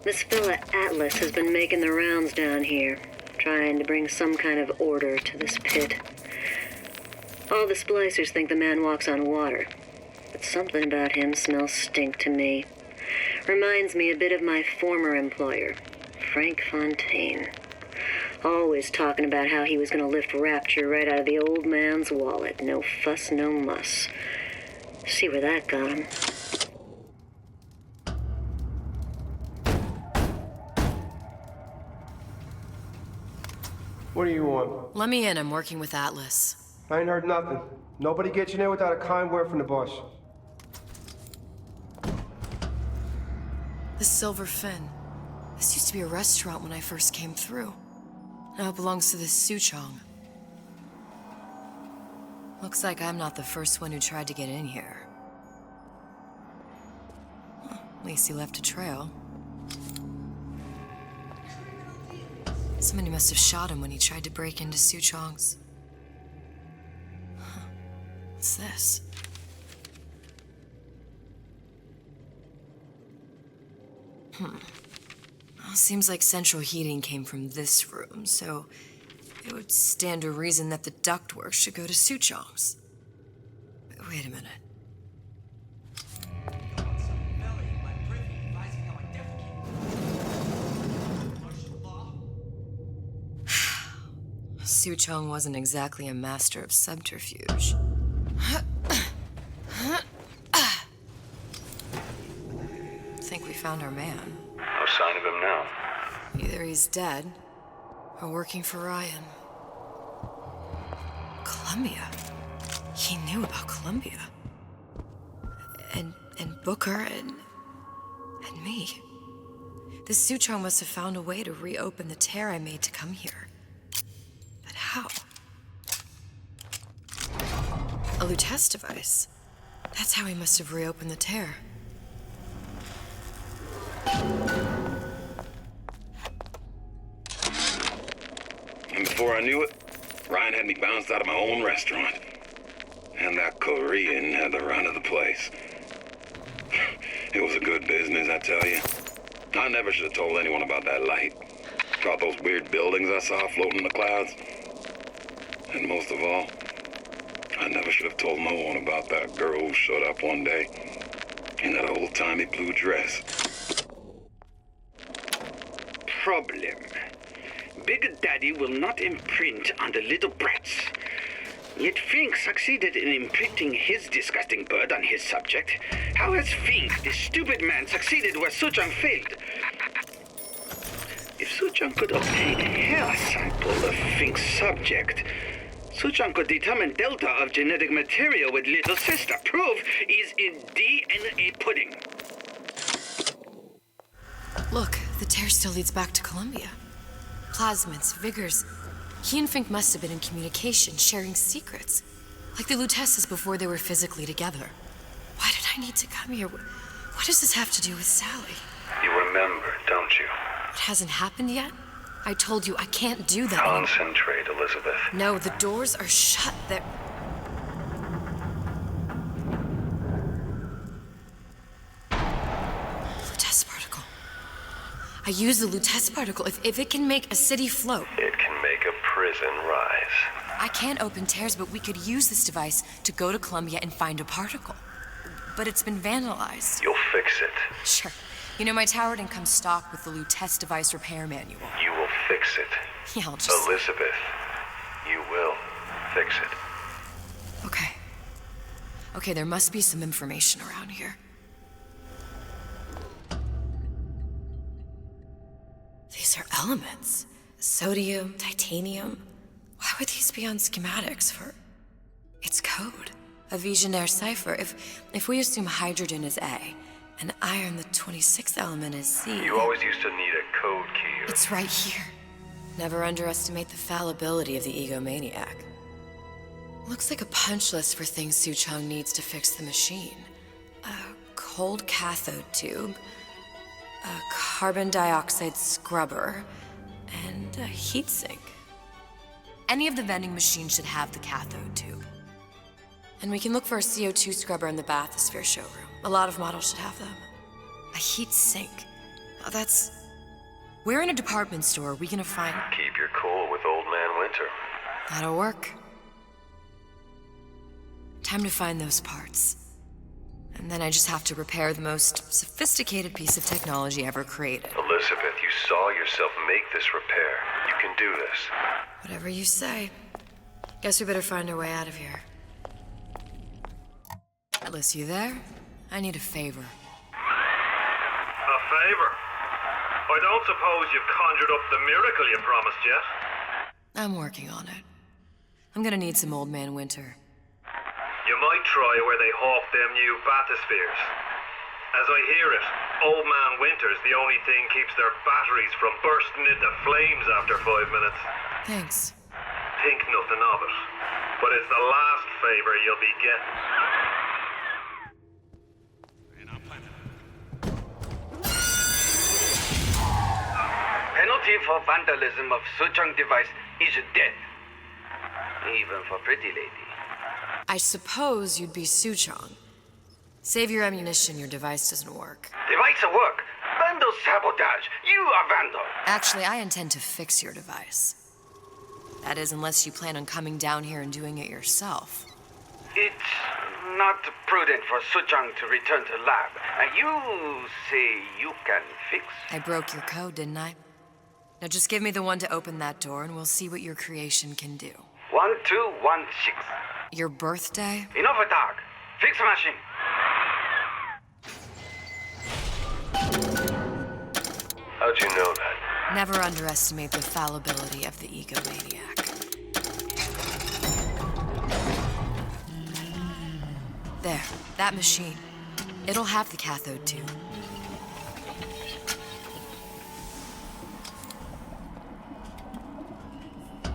This fella Atlas has been making the rounds down here, trying to bring some kind of order to this pit. All the splicers think the man walks on water, but something about him smells stink to me. Reminds me a bit of my former employer, Frank Fontaine. Always talking about how he was going to lift Rapture right out of the old man's wallet. No fuss, no muss. See where that got him. What do you want? Let me in. I'm working with Atlas. I ain't heard nothing. Nobody gets in there without a kind word from the boss. The Silver Fin. This used to be a restaurant when I first came through. Now it belongs to this Suchong. Looks like I'm not the first one who tried to get in here. Well, at least he left a trail. Somebody must have shot him when he tried to break into Suchong's. Huh. What's this? Well, seems like central heating came from this room, so it would stand to reason that the ductwork should go to Suchong's. Wait a minute. Suchong wasn't exactly a master of subterfuge. Think we found our man. No sign of him now. Either he's dead, are working for Ryan. Columbia. He knew about Columbia. And Booker and me. The Suchong must have found a way to reopen the tear I made to come here. But how? A Lutece device. That's how he must have reopened the tear. And before I knew it, Ryan had me bounced out of my own restaurant. And that Korean had the run of the place. It was a good business, I tell you. I never should have told anyone about that light. About those weird buildings I saw floating in the clouds. And most of all, I never should have told no one about that girl who showed up one day in that old-timey blue dress. Problem. Big Daddy will not imprint on the little brats. Yet Fink succeeded in imprinting his disgusting bird on his subject. How has Fink, this stupid man, succeeded where Suchong failed? If Suchong could obtain a hair sample of Fink's subject, Suchong could determine delta of genetic material with little sister. Proof is in DNA pudding. Look, the tear still leads back to Columbia. Plasmids, vigors. He and Fink must have been in communication, sharing secrets. Like the Luteces before they were physically together. Why did I need to come here? What does this have to do with Sally? You remember, don't you? It hasn't happened yet? I told you I can't do that anymore. Concentrate, Elizabeth. No, the doors are shut. They're... Lutece particle. I use the Lutece particle. If it can make a city float. It can make a prison rise. I can't open tears, but we could use this device to go to Columbia and find a particle. But it's been vandalized. You'll fix it. Sure. You know, my tower didn't come stocked with the Lutece device repair manual. You will fix it. Yeah, I'll just... Elizabeth, you will fix it. Okay. Okay, there must be some information around here. These are elements. Sodium, titanium. Why would these be on schematics for... It's code. A Visionaire cipher. If we assume hydrogen is A, and iron, the 26th element, is C... You always used to need a code key. It's right here. Never underestimate the fallibility of the egomaniac. Looks like a punch list for things Suchong needs to fix the machine. A cold cathode tube, a carbon dioxide scrubber, and a heatsink. Any of the vending machines should have the cathode tube. And we can look for a CO2 scrubber in the bathysphere showroom. A lot of models should have them. A heat sink. Oh, that's... Where in a department store are we gonna find... Keep your cool with Old Man Winter. That'll work. Time to find those parts. And then I just have to repair the most sophisticated piece of technology ever created. Elizabeth, you saw yourself make this repair. You can do this. Whatever you say. Guess we better find our way out of here. Atlas, you there? I need a favor. A favor? I don't suppose you've conjured up the miracle you promised yet? I'm working on it. I'm gonna need some Old Man Winter. You might try where they hawk them new bathyspheres. As I hear it, Old Man Winter's the only thing keeps their batteries from bursting into flames after 5 minutes. Thanks. Think nothing of it. But it's the last favor you'll be getting. Penalty for vandalism of Suchong device is death. Even for pretty lady. I suppose you'd be Suchong. Save your ammunition, your device doesn't work. Device will work. Vandal sabotage. You are vandal. Actually, I intend to fix your device. That is, unless you plan on coming down here and doing it yourself. It's not prudent for Suchong to return to lab. And you say you can fix? I broke your code, didn't I? Now just give me the one to open that door and we'll see what your creation can do. 1216. Your birthday? Enough of talk. Fix the machine. How'd you know that? Never underestimate the fallibility of the egomaniac. There, that machine. It'll have the cathode too.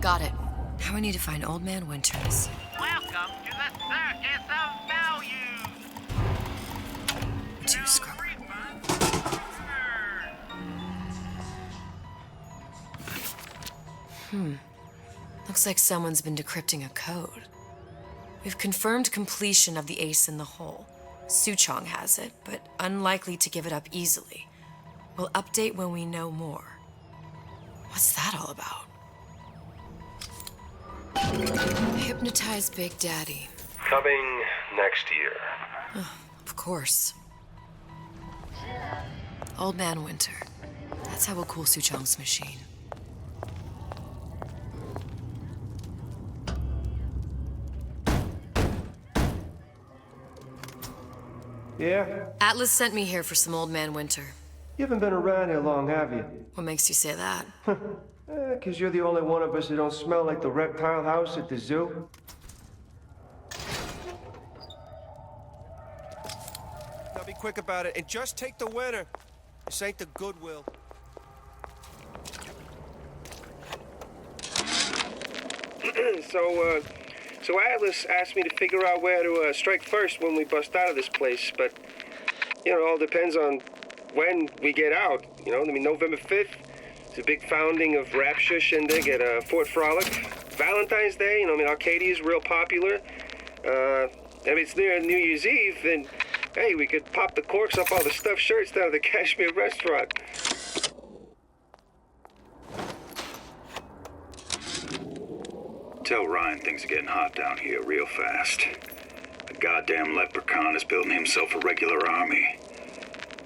Got it. Now I need to find Old Man Winters. Welcome to the Circus of Values! Two scrubber. Looks like someone's been decrypting a code. We've confirmed completion of the ace in the hole. Suchong has it, but unlikely to give it up easily. We'll update when we know more. What's that all about? Hypnotize Big Daddy. Coming next year. Of course. Old Man Winter. That's how we'll cool Suchong's machine. Yeah? Atlas sent me here for some Old Man Winter. You haven't been around here long, have you? What makes you say that? 'Cause you're the only one of us who don't smell like the reptile house at the zoo. Now be quick about it and just take the winner. This ain't the Goodwill. So Atlas asked me to figure out where to strike first when we bust out of this place, but, it all depends on when we get out, November 5th, it's a big founding of Rapture Shindig at Fort Frolic. Valentine's Day, Arcadia's real popular. If it's near New Year's Eve, then, hey, we could pop the corks off all the stuffed shirts down at the Kashmir restaurant. Tell Ryan things are getting hot down here real fast. The goddamn leprechaun is building himself a regular army.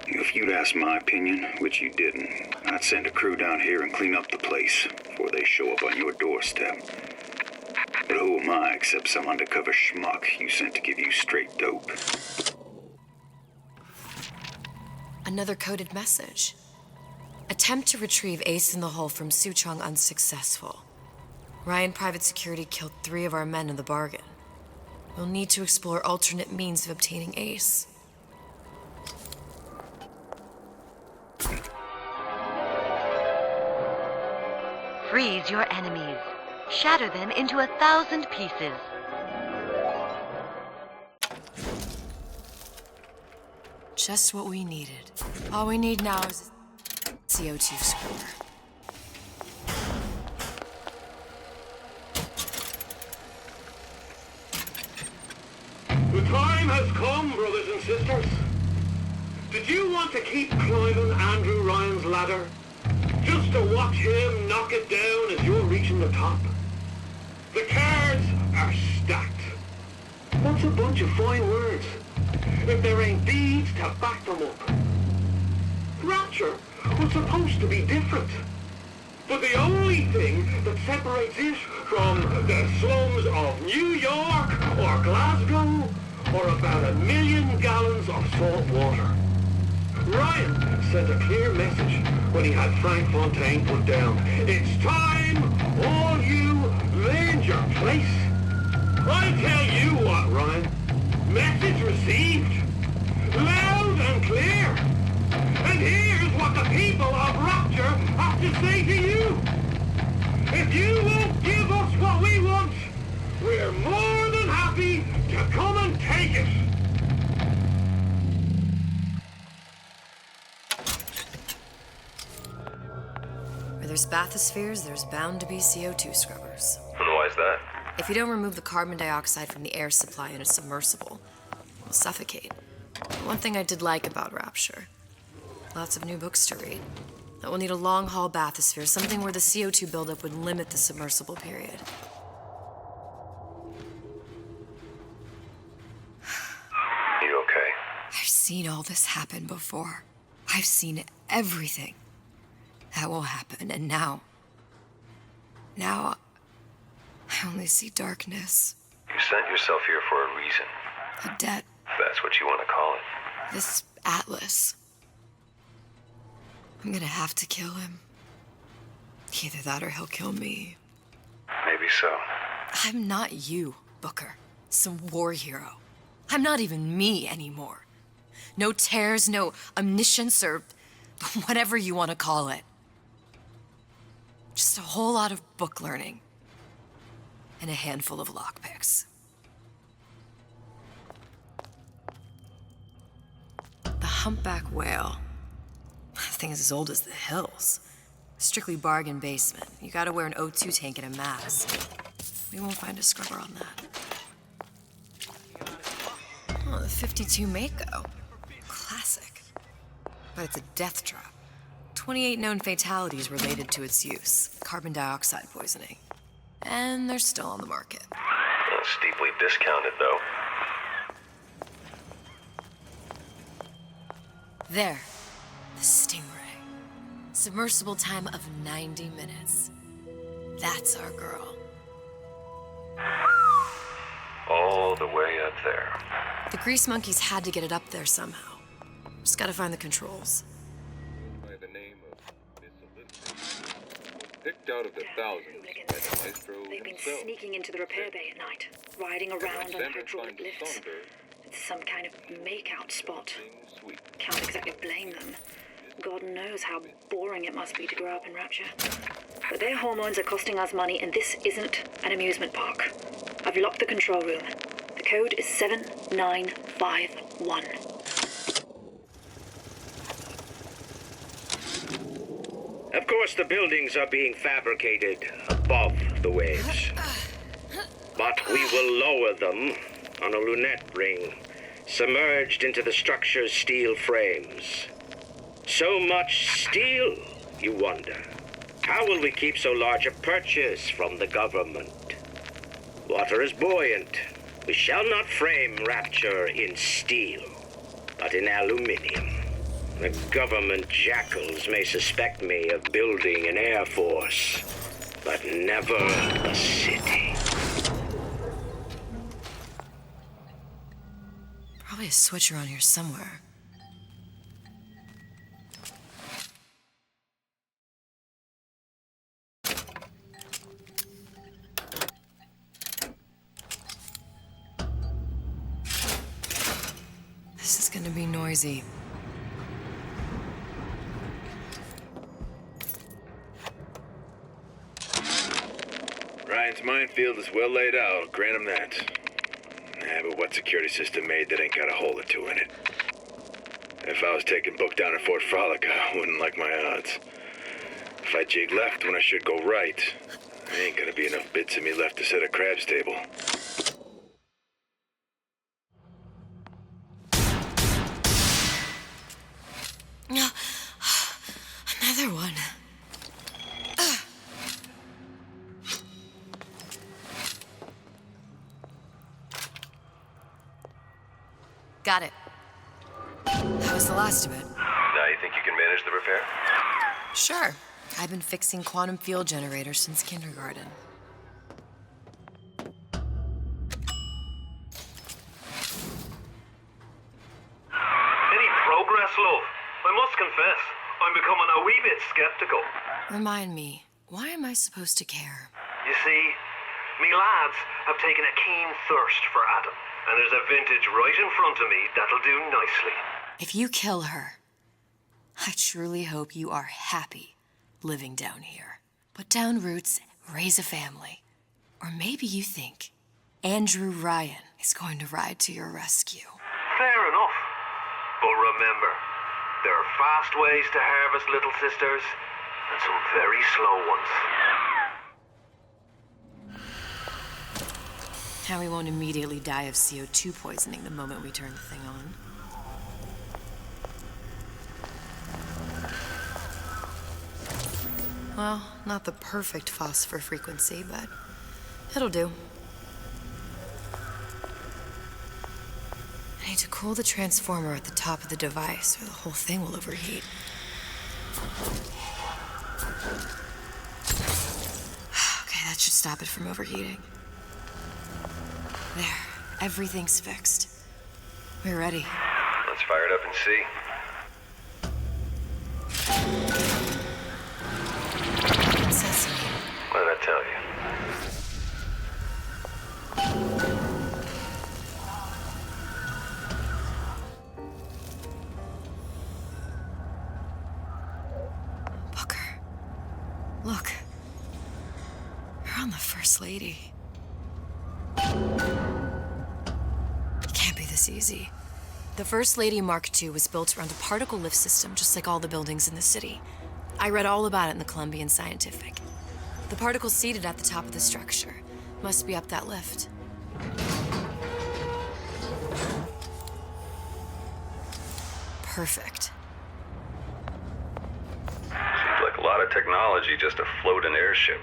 If you'd asked my opinion, which you didn't, I'd send a crew down here and clean up the place before they show up on your doorstep. But who am I except some undercover schmuck you sent to give you straight dope? Another coded message. Attempt to retrieve Ace in the Hole from Suchong unsuccessful. Ryan Private Security killed 3 of our men in the bargain. We'll need to explore alternate means of obtaining Ace. Freeze your enemies. Shatter them into 1,000 pieces. Just what we needed. All we need now is a CO2 scrubber. The time has come, brothers and sisters. Did you want to keep climbing Andrew Ryan's ladder? Just to watch him knock it down as you're reaching the top? The cards are stacked. What's a bunch of fine words if there ain't deeds to back them up? Rapture was supposed to be different. But the only thing that separates it from the slums of New York or Glasgow or about 1 million gallons of salt water. Ryan sent a clear message when he had Frank Fontaine put down. It's time, all you learned your place. I tell you what, Ryan. Message received. Loud and clear. And here's what the people of Rapture have to say to you. If you won't give us what we want, we're more than happy to come and take it. Where there's bathyspheres, there's bound to be CO2 scrubbers. And why is that? If you don't remove the carbon dioxide from the air supply in a submersible, we'll suffocate. One thing I did like about Rapture. Lots of new books to read. That will need a long-haul bathysphere, something where the CO2 buildup would limit the submersible period. You okay? I've seen all this happen before. I've seen everything. That will happen, and now I only see darkness. You sent yourself here for a reason. A debt. If that's what you want to call it. This Atlas. I'm gonna have to kill him. Either that or he'll kill me. Maybe so. I'm not you, Booker. Some war hero. I'm not even me anymore. No tears, no omniscience, or whatever you want to call it. Just a whole lot of book learning. And a handful of lockpicks. The humpback whale. That thing is as old as the hills. Strictly bargain basement. You gotta wear an O2 tank and a mask. We won't find a scrubber on that. Oh, the 52 Mako. Classic. But it's a death trap. 28 known fatalities related to its use. Carbon dioxide poisoning. And they're still on the market. Steeply discounted, though. There. The Stingray. Submersible time of 90 minutes. That's our girl. All the way up there. The Grease Monkeys had to get it up there somehow. Just gotta find the controls. By the name of Miss Olympia, picked out of the thousands by the maestro They've been himself. sneaking into the repair bay at night, riding around on hydraulic lifts. It's some kind of make-out spot. Can't exactly blame them. God knows how boring it must be to grow up in Rapture. But their hormones are costing us money, and this isn't an amusement park. I've locked the control room. The code is 7951. Of course, the buildings are being fabricated above the waves. But we will lower them on a lunette ring, submerged into the structure's steel frames. So much steel, you wonder. How will we keep so large a purchase from the government? Water is buoyant. We shall not frame Rapture in steel, but in aluminium. The government jackals may suspect me of building an air force, but never a city. Probably a switch around here somewhere. This is gonna be noisy. Ryan's minefield is well laid out, grant him that. But what security system made that ain't got a hole or two in it? If I was taking Book down at Fort Frolic, I wouldn't like my odds. If I jig left when I should go right, there ain't gonna be enough bits of me left to set a crab's table. Another one. Got it. That was the last of it. Now you think you can manage the repair? Sure. I've been fixing quantum field generators since kindergarten. Any progress, love? I must confess, I'm becoming a wee bit skeptical. Remind me, why am I supposed to care? You see, me lads have taken a keen thirst for Adam, and there's a vintage right in front of me that'll do nicely. If you kill her, I truly hope you are happy living down here. Put down roots, raise a family. Or maybe you think Andrew Ryan is going to ride to your rescue. Fair enough. But remember, there are fast ways to harvest little sisters, and some very slow ones. How we won't immediately die of CO2 poisoning the moment we turn the thing on. Well, not the perfect phosphor frequency, but it'll do. I need to cool the transformer at the top of the device, or the whole thing will overheat. Okay, that should stop it from overheating. There, everything's fixed. We're ready. Let's fire it up and see. Princess What did I tell you? Look. You're on the First Lady. It can't be this easy. The First Lady Mark II was built around a particle lift system, just like all the buildings in the city. I read all about it in the Columbian Scientific. The particles seated at the top of the structure must be up that lift. Perfect. Seems like a lot of technology just to float an airship.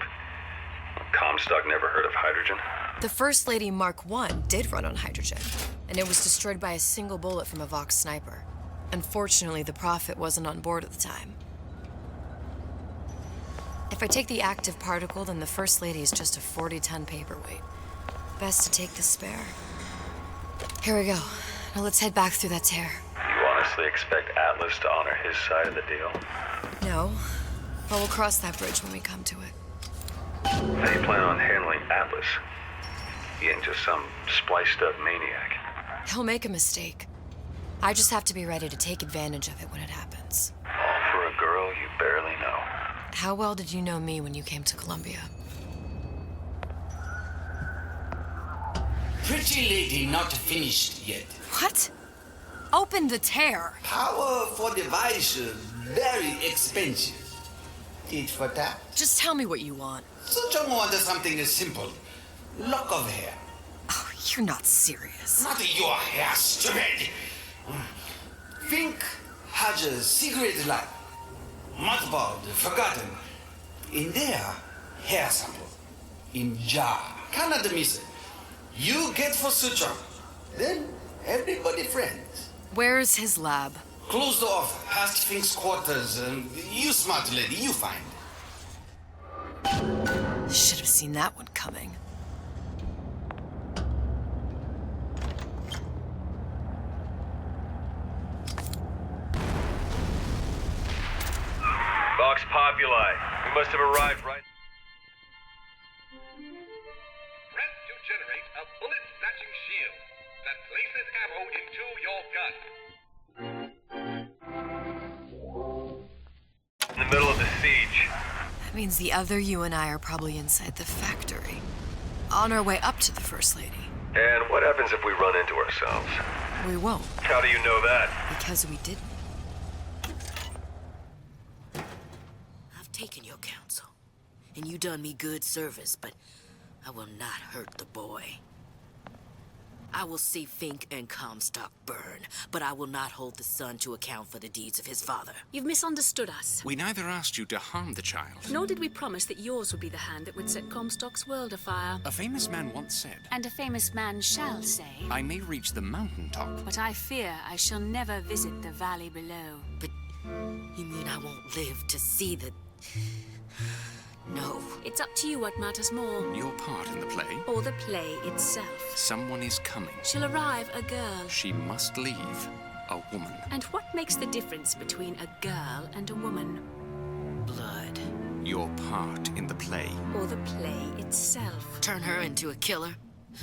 Comstock never heard of hydrogen. The First Lady Mark I did run on hydrogen, and it was destroyed by a single bullet from a Vox sniper. Unfortunately, the Prophet wasn't on board at the time. If I take the active particle, then the First Lady is just a 40-ton paperweight. Best to take the spare. Here we go. Now let's head back through that tear. You honestly expect Atlas to honor his side of the deal? No, but we'll cross that bridge when we come to it. How do you plan on handling Atlas? He ain't just some spliced-up maniac. He'll make a mistake. I just have to be ready to take advantage of it when it happens. All for a girl you barely know. How well did you know me when you came to Columbia? Pretty lady not finished yet. What? Open the tear. Power for device, very expensive. Tit for tat. Just tell me what you want. Such a want something simple. Lock of hair. Oh, you're not serious. Not your hair, stupid. Think has a secret life. Mothballed, forgotten. In there, hair sample. In jar. Cannot miss it. You get for suture. Then everybody friends. Where's his lab? Closed off, past Fink's quarters. You smart lady, you find. Should have seen that one coming. Vox Populi. We must have arrived right. Press to generate a bullet-snatching shield that places ammo into your gun. In the middle of the siege. That means the other you and I are probably inside the factory. On our way up to the First Lady. And what happens if we run into ourselves? We won't. How do you know that? Because we didn't. I've taken your counsel, and you done me good service, but I will not hurt the boy. I will see Fink and Comstock burn, but I will not hold the son to account for the deeds of his father. You've misunderstood us. We neither asked you to harm the child. Nor did we promise that yours would be the hand that would set Comstock's world afire. A famous man once said, And a famous man shall say, I may reach the mountaintop, but I fear I shall never visit the valley below. But you mean I won't live to see the... No. It's up to you what matters more. Your part in the play. Or the play itself. Someone is coming. She'll arrive a girl. She must leave a woman. And what makes the difference between a girl and a woman? Blood. Your part in the play. Or the play itself. Turn her into a killer?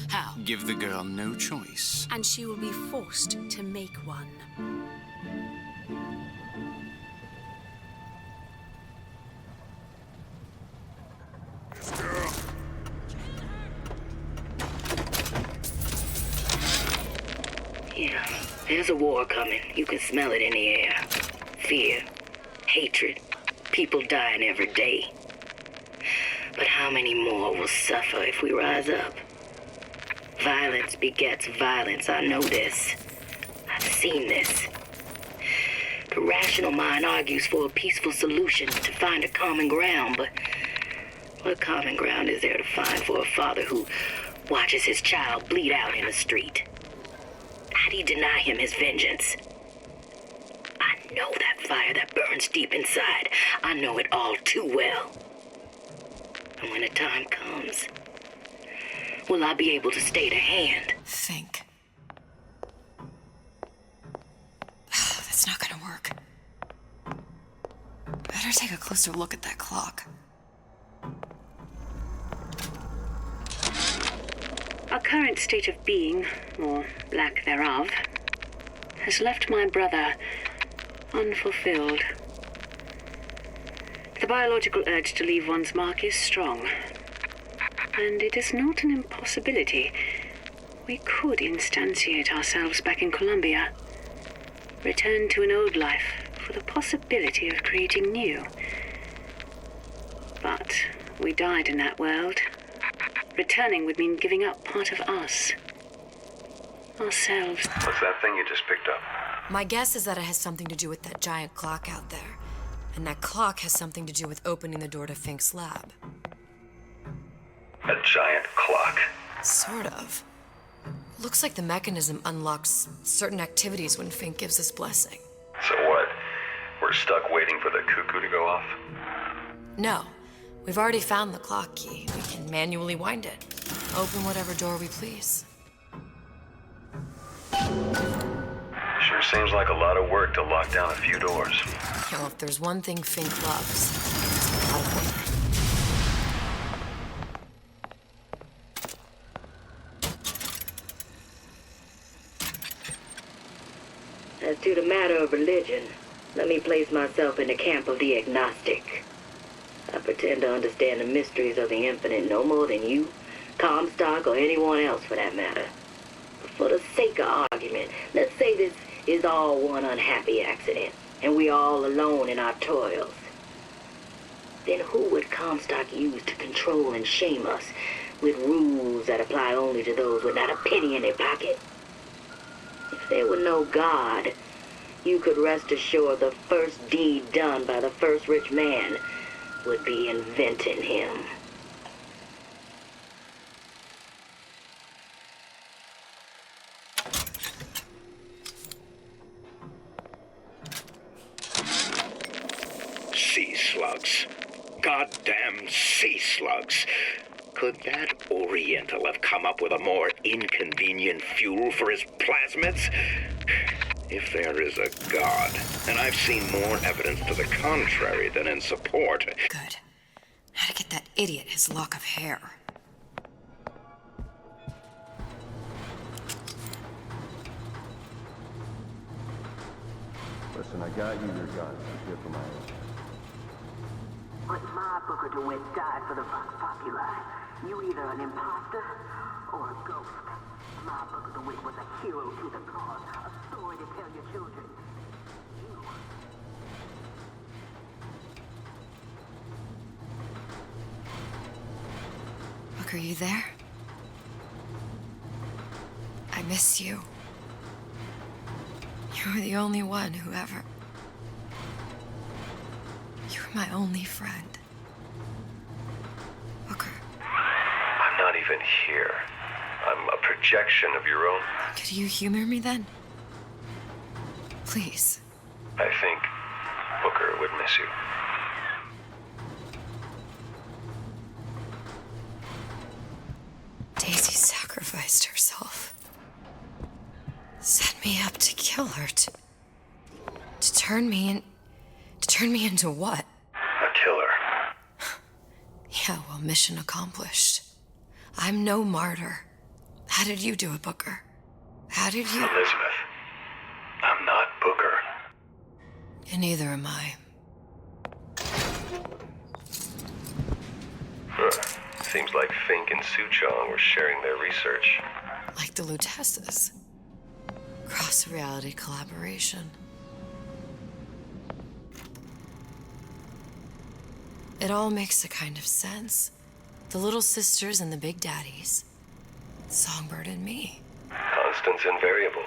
How? Give the girl no choice. And she will be forced to make one. Yeah, there's a war coming. You can smell it in the air. Fear, hatred, people dying every day. But how many more will suffer if we rise up? Violence begets violence, I know this. I've seen this. The rational mind argues for a peaceful solution to find a common ground, but what common ground is there to find for a father who watches his child bleed out in the street? How do you deny him his vengeance? I know that fire that burns deep inside. I know it all too well. And when the time comes, will I be able to stay the hand? Think. That's not gonna work. Better take a closer look at that clock. Our current state of being, or lack thereof, has left my brother unfulfilled. The biological urge to leave one's mark is strong, and it is not an impossibility. We could instantiate ourselves back in Columbia, return to an old life for the possibility of creating new. But we died in that world. Returning would mean giving up part of us. Ourselves. What's that thing you just picked up? My guess is that it has something to do with that giant clock out there. And that clock has something to do with opening the door to Fink's lab. A giant clock? Sort of. Looks like the mechanism unlocks certain activities when Fink gives his blessing. So what? We're stuck waiting for the cuckoo to go off? No. We've already found the clock key. We can manually wind it. Open whatever door we please. Sure seems like a lot of work to lock down a few doors. Well, if there's one thing Fink loves, it's a lot of work. As to the matter of religion, let me place myself in the camp of the agnostic. I pretend to understand the mysteries of the infinite no more than you, Comstock, or anyone else for that matter. But for the sake of argument, let's say this is all one unhappy accident, and we're all alone in our toils. Then who would Comstock use to control and shame us with rules that apply only to those with not a penny in their pocket? If there were no God, you could rest assured the first deed done by the first rich man would be inventing him. Sea slugs. Goddamn sea slugs. Could that Oriental have come up with a more inconvenient fuel for his plasmids? If there is a God, and I've seen more evidence to the contrary than in support. Good. How to get that idiot his lock of hair. Listen, I got you your gun. I'm here for my own. But my Booker DeWitt died for the Vox Populi. You either an imposter or a ghost. My Booker DeWitt was a hero to the cause, a story to tell your children. Look, are you there? I miss you. You were the only one who ever... You were my only friend. Booker. I'm not even here. I'm a projection of your own. Could you humor me then? Please. I think Booker would miss you. Daisy sacrificed herself. Set me up to kill her, to turn me into what? A killer. Yeah, well, mission accomplished. I'm no martyr. How did you do it, Booker? How did you... Elizabeth, I'm not Booker. And neither am I. Seems like Fink and Suchong were sharing their research. Like the Lutesses. Cross-reality collaboration. It all makes a kind of sense. The little sisters and the big daddies. Songbird and me. Constants and variables.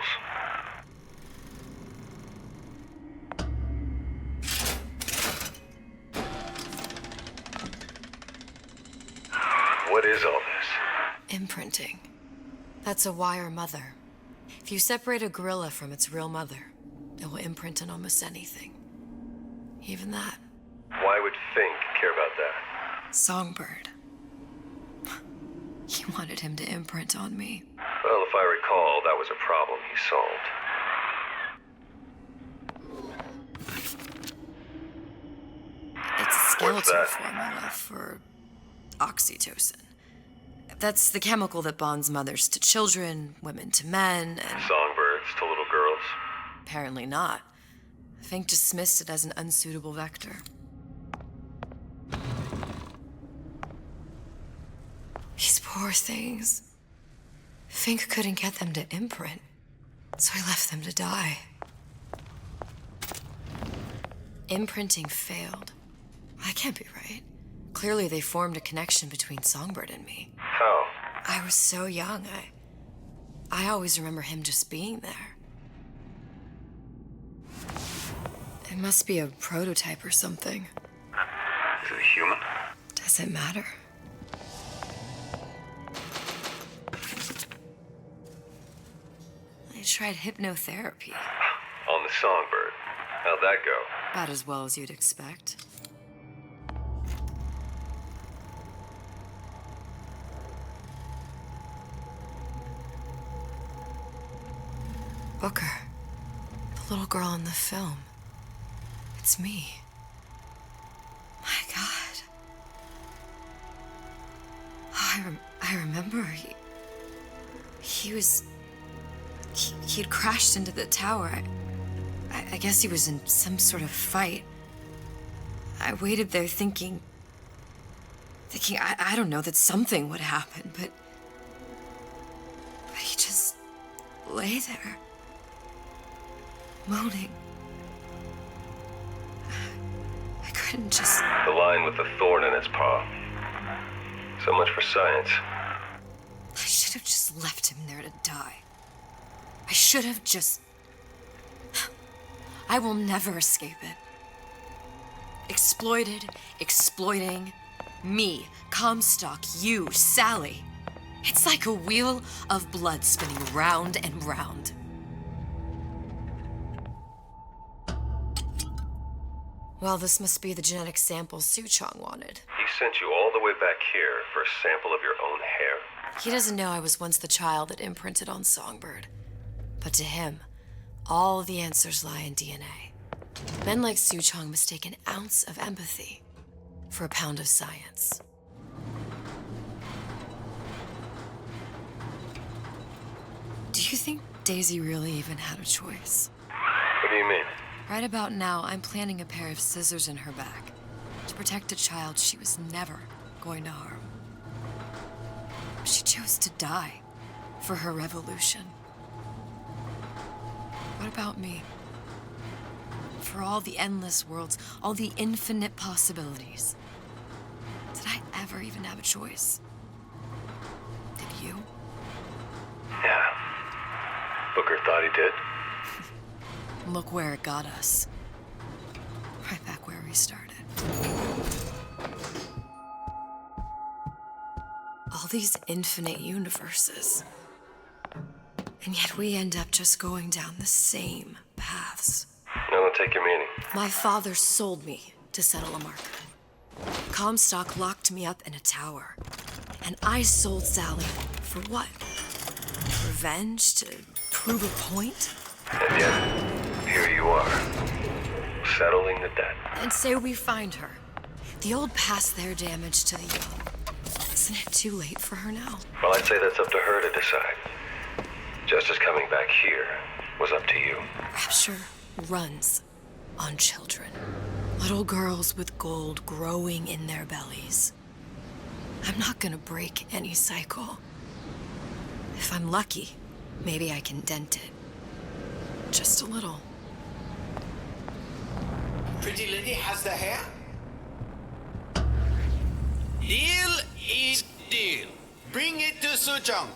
What is all this? Imprinting. That's a wire mother. If you separate a gorilla from its real mother, it will imprint on almost anything. Even that. Why would Fink care about that? Songbird. He wanted him to imprint on me. Well, if I recall, that was a problem he solved. It's a skeletal formula for oxytocin. That's the chemical that bonds mothers to children, women to men, and... Songbirds to little girls. Apparently not. Fink dismissed it as an unsuitable vector. These poor things. Fink couldn't get them to imprint, so he left them to die. Imprinting failed. That can't be right. Clearly they formed a connection between Songbird and me. How? I was so young, I always remember him just being there. It must be a prototype or something. Is it a human? Does it matter? I tried hypnotherapy. On the Songbird. How'd that go? About as well as you'd expect. Booker. The little girl in the film. It's me. My God. Oh, I remember he'd crashed into the tower. I guess he was in some sort of fight. I waited there thinking I don't know, that something would happen, but he just lay there, moaning. I couldn't just... The lion with the thorn in its paw. So much for science. I should have just left him there to die. I should have just... I will never escape it. Exploited, exploiting, me, Comstock, you, Sally. It's like a wheel of blood spinning round and round. Well, this must be the genetic sample Suchong wanted. He sent you all the way back here for a sample of your own hair? He doesn't know I was once the child that imprinted on Songbird. But to him, all the answers lie in DNA. Men like Suchong mistake an ounce of empathy for a pound of science. Do you think Daisy really even had a choice? What do you mean? Right about now, I'm planting a pair of scissors in her back to protect a child she was never going to harm. She chose to die for her revolution. What about me? For all the endless worlds, all the infinite possibilities. Did I ever even have a choice? Did you? Yeah. Booker thought he did. Look where it got us. Right back where we started. All these infinite universes. And yet we end up just going down the same paths. I don't take your meaning. My father sold me to settle a market. Comstock locked me up in a tower. And I sold Sally for what? Revenge? To prove a point? And yet, here you are, settling the debt. And say we find her. The old past their damage to the young. Isn't it too late for her now? Well, I'd say that's up to her to decide. Justice coming back here was up to you. Rapture runs on children. Little girls with gold growing in their bellies. I'm not gonna break any cycle. If I'm lucky, maybe I can dent it. Just a little. Pretty lady has the hair? Deal is deal. Bring it to Suchong.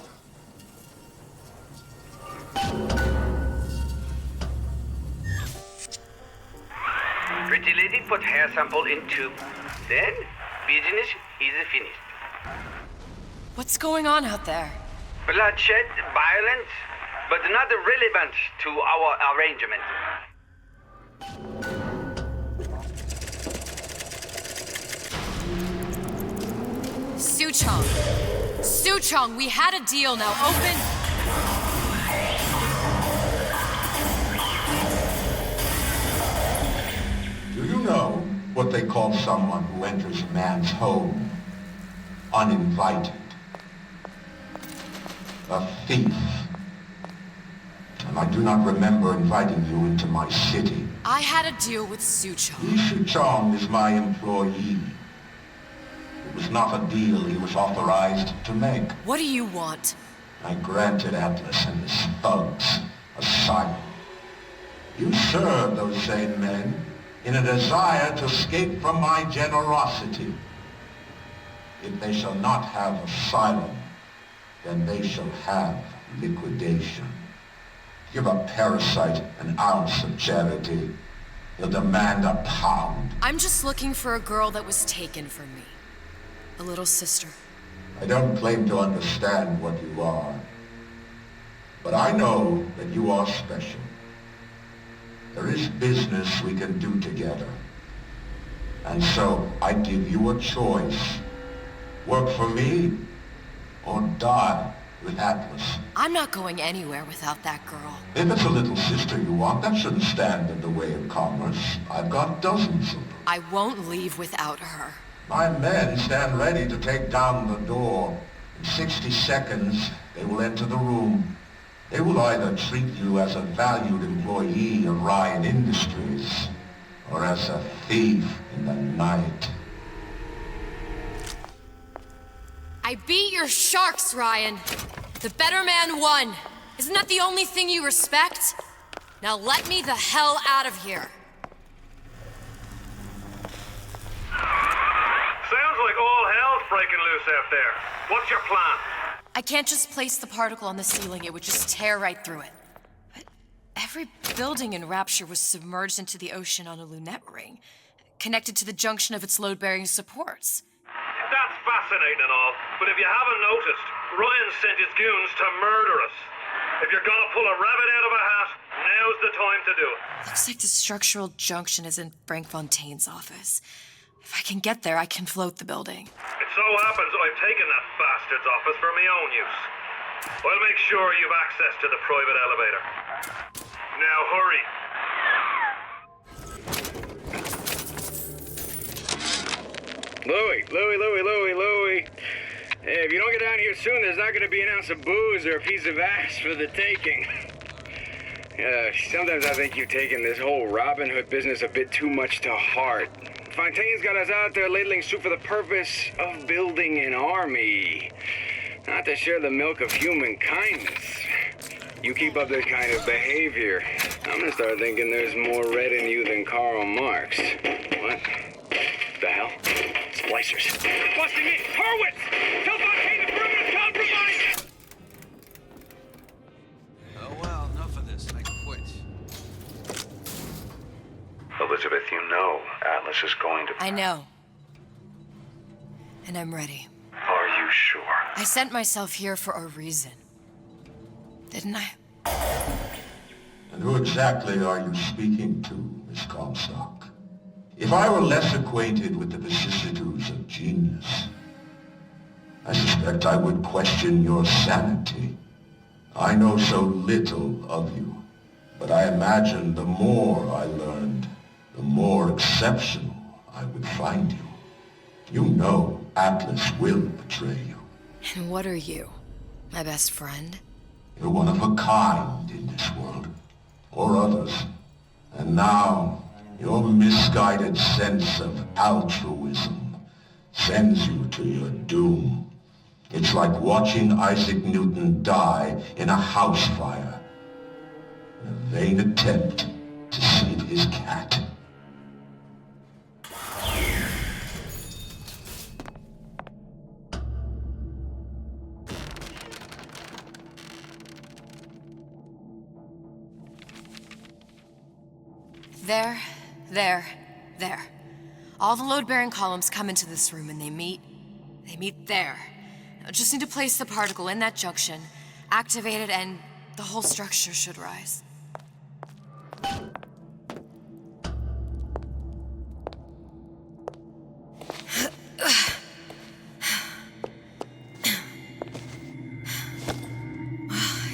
Pretty lady put hair sample in tube. Then, business is finished. What's going on out there? Bloodshed, violence, but not relevant to our arrangement. Suchong! Suchong, we had a deal, now open... Do you know what they call someone who enters a man's home uninvited? a thief. And I do not remember inviting you into my city. I had a deal with Suchong. Li Suchong is my employee. It was not a deal he was authorized to make. What do you want? I granted Atlas and his thugs asylum. You serve those same men in a desire to escape from my generosity. If they shall not have asylum, then they shall have liquidation. Give a parasite an ounce of charity. He'll demand a pound. I'm just looking for a girl that was taken from me. A little sister. I don't claim to understand what you are, but I know that you are special. There is business we can do together. And so I give you a choice. Work for me or die with Atlas. I'm not going anywhere without that girl. If it's a little sister you want, that shouldn't stand in the way of commerce. I've got dozens of them. I won't leave without her. My men stand ready to take down the door. In 60 seconds, they will enter the room. They will either treat you as a valued employee of Ryan Industries, or as a thief in the night. I beat your sharks, Ryan. The better man won. Isn't that the only thing you respect? Now let me the hell out of here. Sounds like all hell's breaking loose out there. What's your plan? I can't just place the particle on the ceiling. It would just tear right through it. But every building in Rapture was submerged into the ocean on a lunette ring, connected to the junction of its load-bearing supports. That's fascinating and all, but if you haven't noticed, Ryan sent his goons to murder us. If you're gonna pull a rabbit out of a hat, now's the time to do it. Looks like the structural junction is in Frank Fontaine's office. If I can get there, I can float the building. It so happens I've taken that bastard's office for my own use. I'll make sure you've access to the private elevator. Now hurry. Louie. Hey, if you don't get down here soon, there's not gonna be an ounce of booze or a piece of ass for the taking. Sometimes I think you've taken this whole Robin Hood business a bit too much to heart. Fontaine's got us out there ladling soup for the purpose of building an army, not to share the milk of human kindness. You keep up this kind of behavior, I'm gonna start thinking there's more red in you than Karl Marx. What the hell? Splicers. Busting in! Horwitz! Tell Fontaine the perimeter's compromised! Oh well, enough of this. I quit. Elizabeth, you know Atlas is going to... I know. And I'm ready. Are you sure? I sent myself here for a reason. Didn't I? And who exactly are you speaking to, Miss Comstock? If I were less acquainted with the vicissitudes of genius, I suspect I would question your sanity. I know so little of you, but I imagine the more I learned, the more exceptional I would find you. You know Atlas will betray you. And what are you? My best friend? You're one of a kind in this world, or others. And now, your misguided sense of altruism sends you to your doom. It's like watching Isaac Newton die in a house fire, in a vain attempt to save his cat. There. All the load-bearing columns come into this room and they meet there. I just need to place the particle in that junction, activate it, and the whole structure should rise.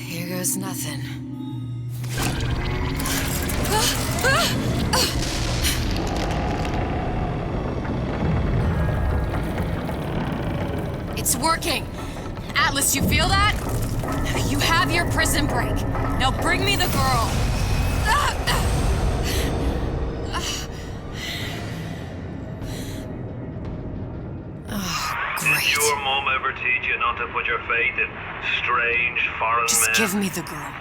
Here goes nothing. It's working! Atlas, you feel that? You have your prison break. Now bring me the girl. Did your mom ever teach you not to put your faith in strange foreign Just men? give me the girl.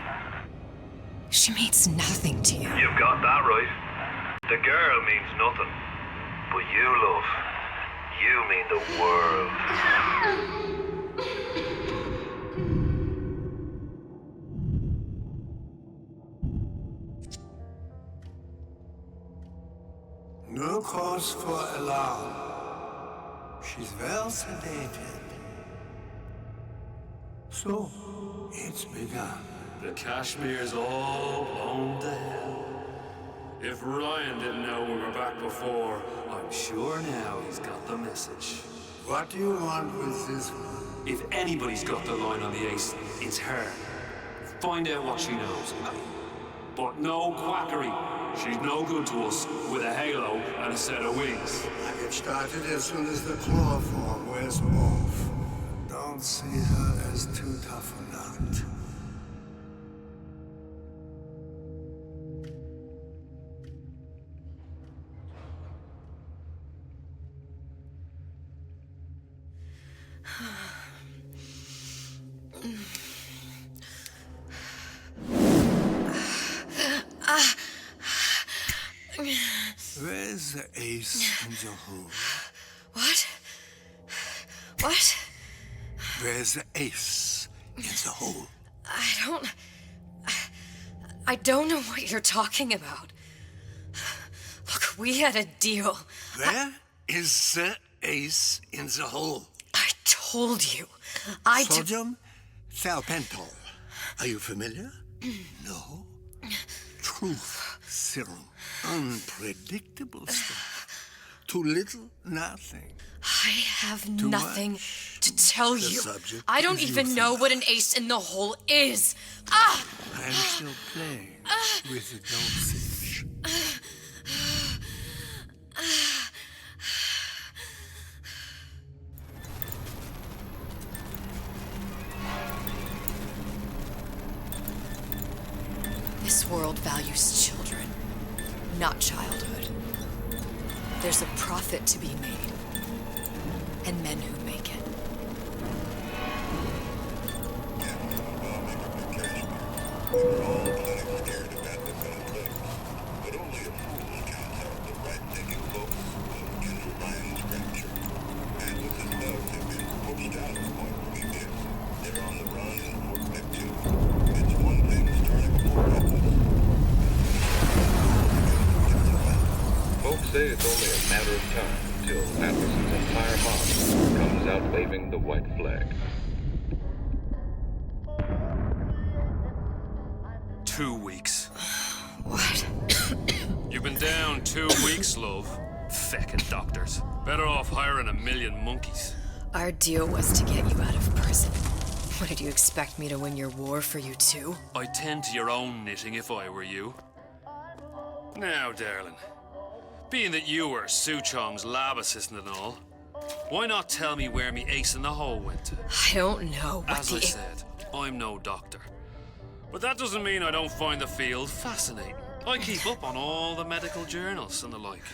She means nothing to you. You've got that right. The girl means nothing. But you, love, you mean the world. No cause for alarm. She's well sedated. So, it's begun. The Kashmir's all blown to hell. If Ryan didn't know we were back before, I'm sure now he's got the message. What do you want with this one? If anybody's got the line on the ace, it's her. Find out what she knows, but no quackery. She's no good to us with a halo and a set of wings. I get started as soon as the claw form wears off. Don't see her as too tough a nut. Where's the ace in the hole? What? What? Where's the ace in the hole? I don't know what you're talking about. Look, we had a deal. Where is the ace in the hole? I told you. Sodium thiopental. Are you familiar? No. Truth serum. Unpredictable stuff. Too little, nothing. I have Too nothing much. to tell The you. subject I don't is even know what an ace in the hole is. Ah! I'm still playing with the dosage. This world values children, not childhood. There's a profit to be made, and men who make it. Folks say it's only a matter of time until Atlas's entire mob comes out waving the white flag. 2 weeks. What? You've been down 2 weeks, love. Feckin' doctors. Better off hiring 1,000,000 monkeys. Our deal was to get you out of prison. What, did you expect me to win your war for you too? I'd tend to your own knitting if I were you. Now, darling, being that you were Su Chong's lab assistant and all, why not tell me where me ace in the hole went to? I don't know what As I said, I'm no doctor. But that doesn't mean I don't find the field fascinating. I keep up on all the medical journals and the like.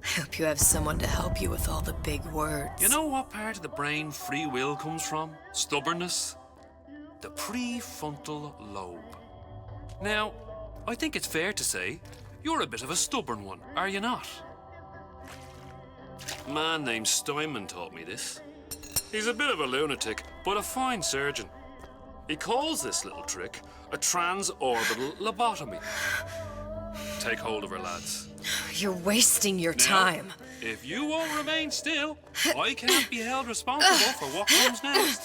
I hope you have someone to help you with all the big words. You know what part of the brain free will comes from? Stubbornness? The prefrontal lobe. Now, I think it's fair to say you're a bit of a stubborn one, are you not? A man named Steinman taught me this. He's a bit of a lunatic, but a fine surgeon. He calls this little trick a transorbital lobotomy. Take hold of her, lads. You're wasting your Now, time. If you won't remain still, I can't be held responsible for what comes next.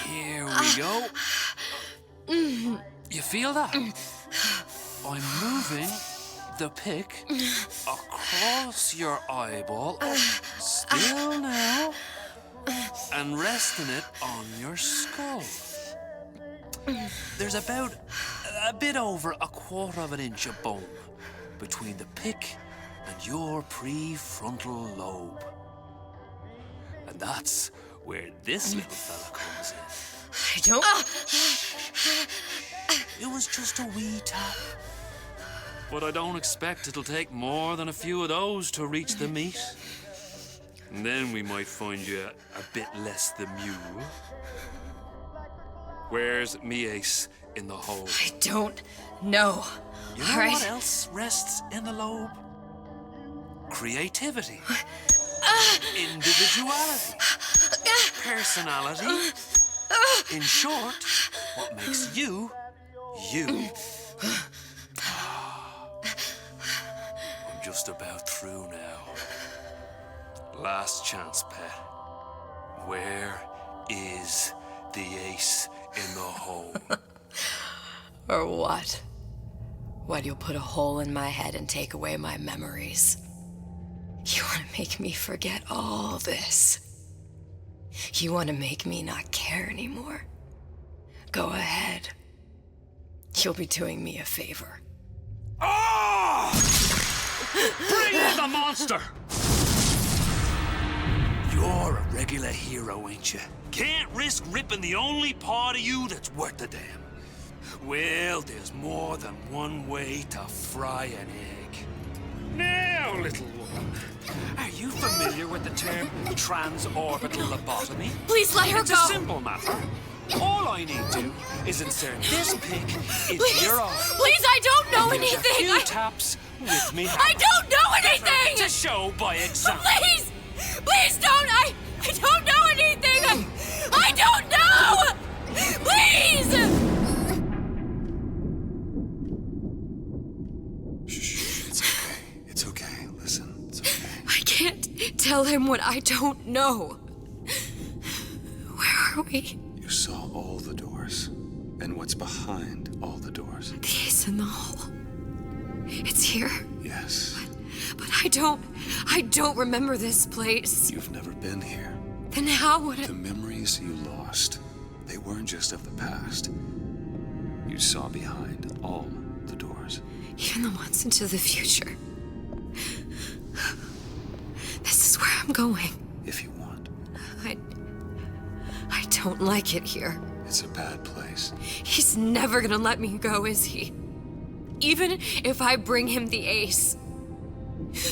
Here we go. You feel that? I'm moving the pick across your eyeball, still now, and resting it on your skull. There's about a bit over 1/4 inch of bone between the pick and your prefrontal lobe. And that's where this little fella comes in. I don't... It was just a wee tap. But I don't expect it'll take more than a few of those to reach the meat. And then we might find you a bit less the mule. Where's me ace in the hole? I don't know. You know what else rests in the lobe? Creativity. Individuality. Personality. In short, what makes you, you. I'm just about through now. Last chance, pet. Where is the ace in the hole? Or what? What, you'll put a hole in my head and take away my memories? You want to make me forget all this? You want to make me not care anymore? Go ahead. You'll be doing me a favor. Ah! Bring in the monster! You're a regular hero, ain't you? Can't risk ripping the only part of you that's worth a damn. Well, there's more than one way to fry an egg. Now, little one, are you familiar with the term transorbital lobotomy? Please let her It's go! a simple matter. All I need to do is insert this pick into your arm. Please, I don't know And there's anything! A few taps with me. I don't know anything! To show by example. Please! Please don't! I don't know anything! I don't know! Please! It's okay. Listen, it's okay. I can't tell him what I don't know. Where are we? You saw all the doors. And what's behind all the doors? The ace in the hole. It's here. Yes. But I don't remember this place. You've never been here. Then how would it... The memories you lost, they weren't just of the past. You saw behind all the doors. Even the ones into the future. This is where I'm going. If you want. I don't like it here. It's a bad place. He's never gonna let me go, is he? Even if I bring him the ace.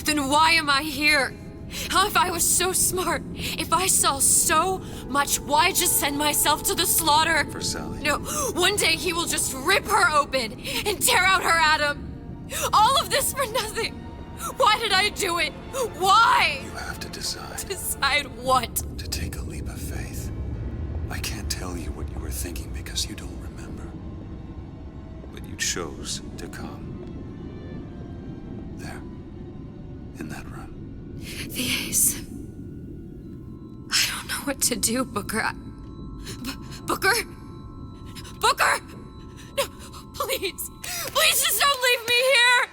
Then why am I here? How if I was so smart? If I saw so much, why just send myself to the slaughter? For Sally. No, one day he will just rip her open and tear out her atom. All of this for nothing. Why did I do it? Why? You have to decide. Decide what? To take a leap of faith. I can't tell you what you were thinking because you don't remember. But you chose to come. There. In that room. The ace. I don't know what to do, Booker. Booker? Booker! No, please. Please just don't leave me here!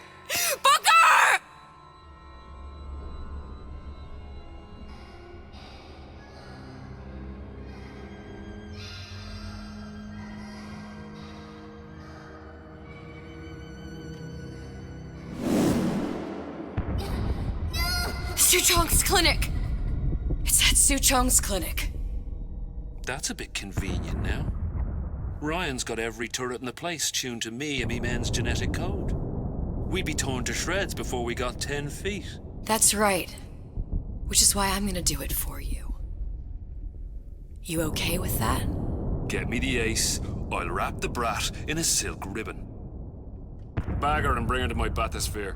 Booker! Suchong's clinic! It's at Suchong's clinic. That's a bit convenient now. Ryan's got every turret in the place tuned to me and me men's genetic code. We'd be torn to shreds before we got 10 feet. That's right. Which is why I'm gonna do it for you. You okay with that? Get me the ace, I'll wrap the brat in a silk ribbon. Bag her and bring her to my bathysphere.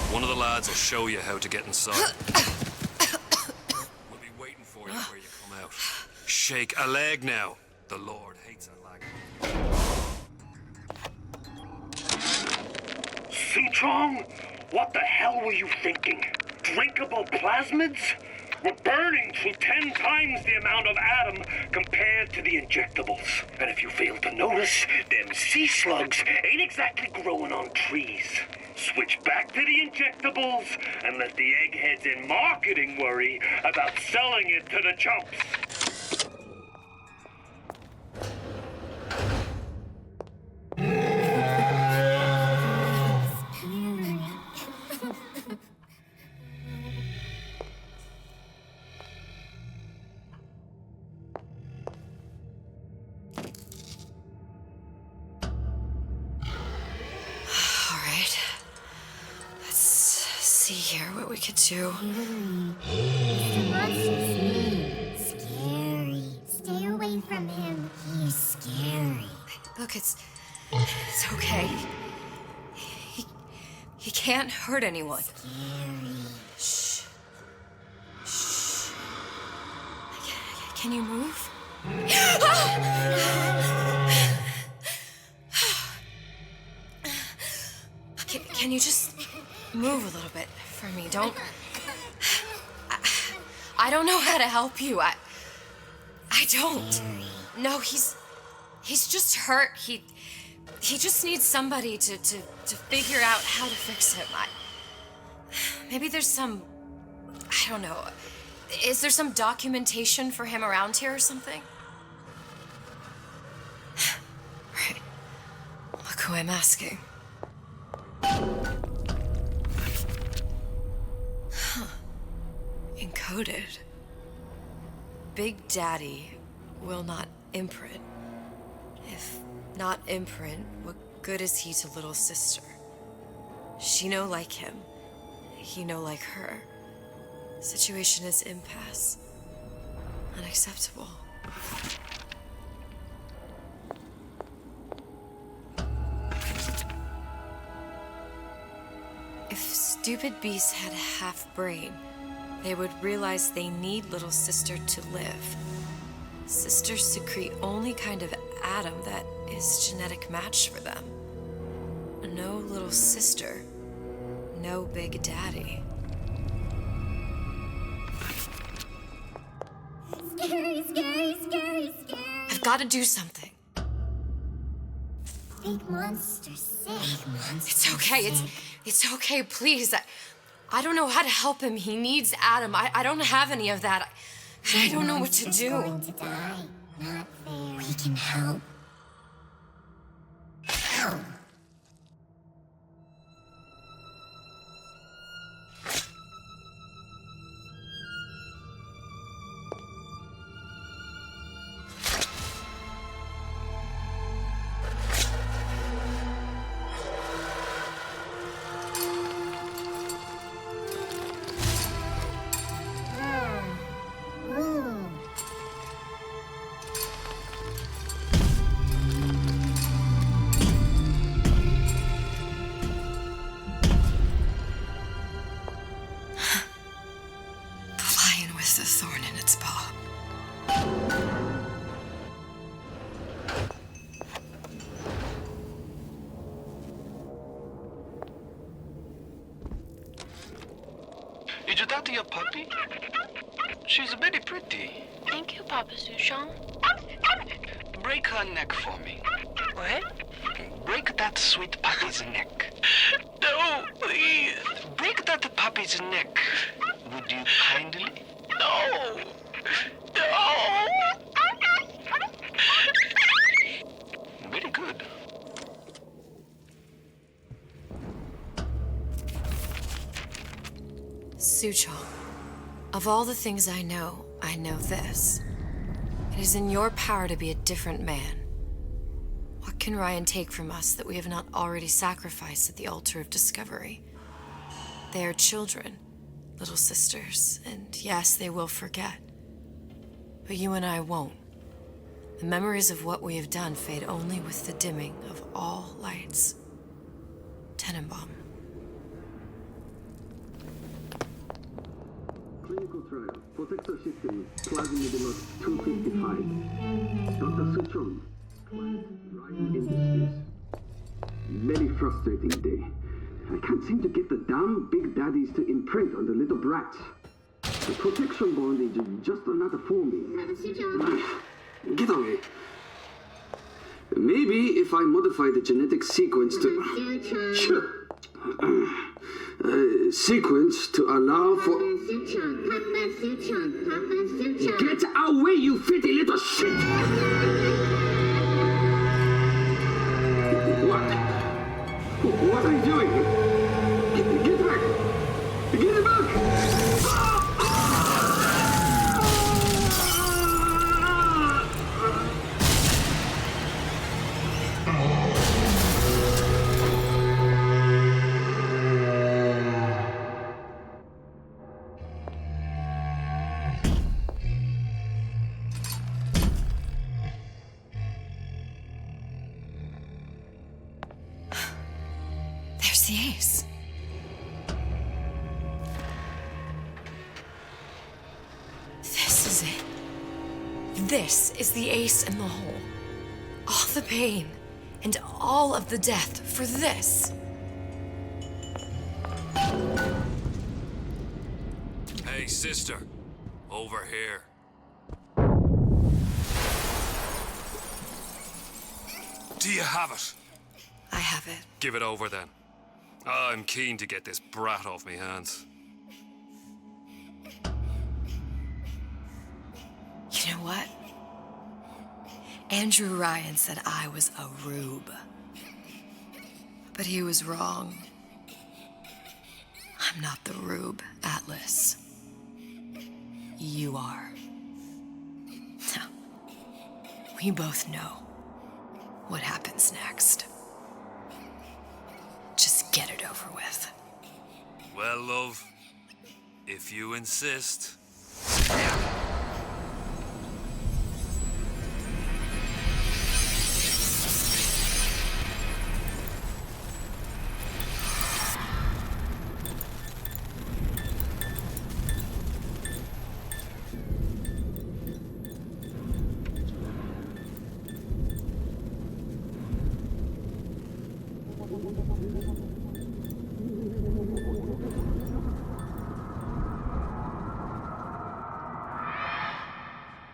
One of the lads will show you how to get inside. We'll be waiting for you where you come out. Shake a leg now. The Lord hates a lag. Suchong, what the hell were you thinking? Drinkable plasmids? We're burning through 10 times the amount of atom compared to the injectables. And if you fail to notice, them sea slugs ain't exactly growing on trees. Switch back to the injectables and let the eggheads in marketing worry about selling it to the chumps. see here what we could do. The monster's mean. Scary. Stay away from him. He's scary. Look, it's okay. He can't hurt anyone. Scary. Shh. Shh. Can you move? Can you just move a little bit for me? Don't... I don't know how to help you. I don't. No, he's just hurt. He just needs somebody to figure out how to fix him. Maybe there's some... I don't know. Is there some documentation for him around here or something? Right. Look who I'm asking. Huh. Encoded. Big Daddy will not imprint. If not imprint, what good is he to little sister? She no like him. He no like her. Situation is impasse. Unacceptable. If stupid beasts had a half brain, they would realize they need little sister to live. Sisters secrete only kind of atom that is genetic match for them. No little sister, no Big Daddy. Scary, scary, scary, scary. I've got to do something. Big monster sick. Big monster It's okay. It's okay, please. I don't know how to help him. He needs Adam. I don't have any of that. I don't know what to do. Going to die. Not fair. We can help. Help. The thorn in its paw. Is that your puppy? She's very pretty. Thank you, Papa Sushong. Break her neck for me. What? Break that sweet puppy's neck. No, please. Break that puppy's neck. Would you kindly? No! No! Very good. Suchong, of all the things I know this. It is in your power to be a different man. What can Ryan take from us that we have not already sacrificed at the altar of discovery? They are children, little sisters, and yes, they will forget. But you and I won't. The memories of what we have done fade only with the dimming of all lights. Tenenbaum. Clinical trial. Protector system. Plasmid lot 255. Dr. Suchong. Client Ryan Industries. Very frustrating day. I can't seem to get the damn Big Daddies to imprint on the little brats. The protection bondage is just another forming. Get away. Maybe if I modify the genetic sequence to... sequence to allow for... Get away, you fitty little shit! What are you doing? Get back! Get back! It's the ace. This is it. This is the ace in the hole. All the pain and all of the death for this. Hey, sister. Over here. Do you have it? I have it. Give it over then. I'm keen to get this brat off me hands. You know what? Andrew Ryan said I was a rube. But he was wrong. I'm not the rube, Atlas. You are. Now, we both know what happens next. Just get it over with. Well, love, if you insist.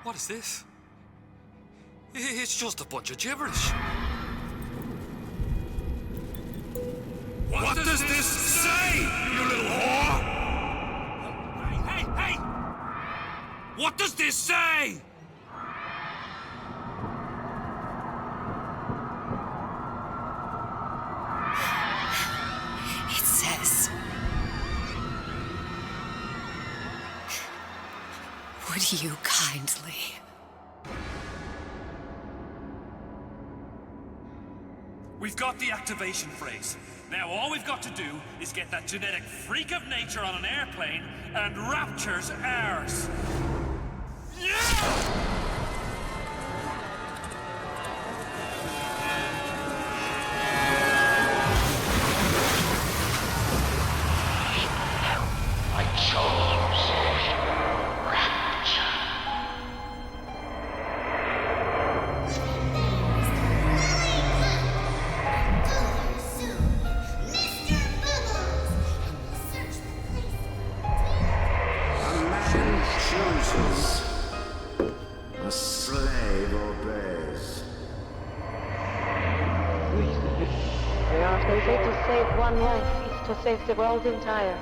What is this? It's just a bunch of gibberish. What does this say, you little whore? Hey, hey, hey! What does this say? It says, would you kindly? We've got the activation phrase. Now all we've got to do is get that genetic freak of nature on an airplane, and Rapture's ours. Yeah! I chose Rapture. A man chooses. A slave obeys. They say to save one life is to save the world entire.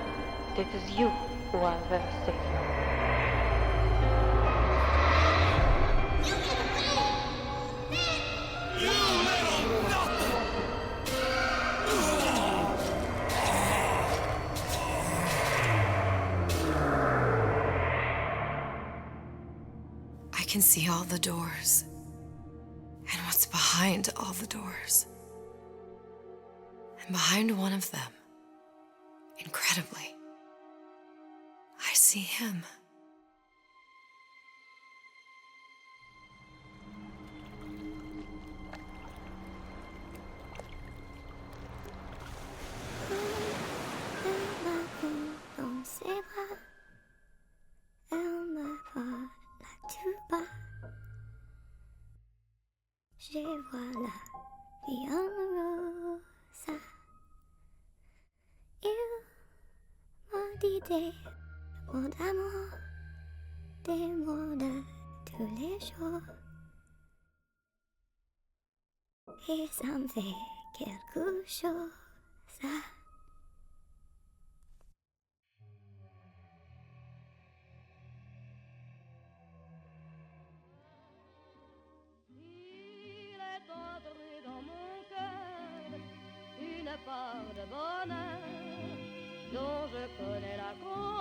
It is you who are their savior. I can see all the doors. And what's behind all the doors. And behind one of them, incredibly, I see him. Dans ses bras, elle me voit là tout bas. Je vois la vie en rosa. Il m'a dit des mots d'amour, des mots de tous les jours. Et ça me fait quelque chose. Dans mon cœur, une part de bonheur dont je connais la cause.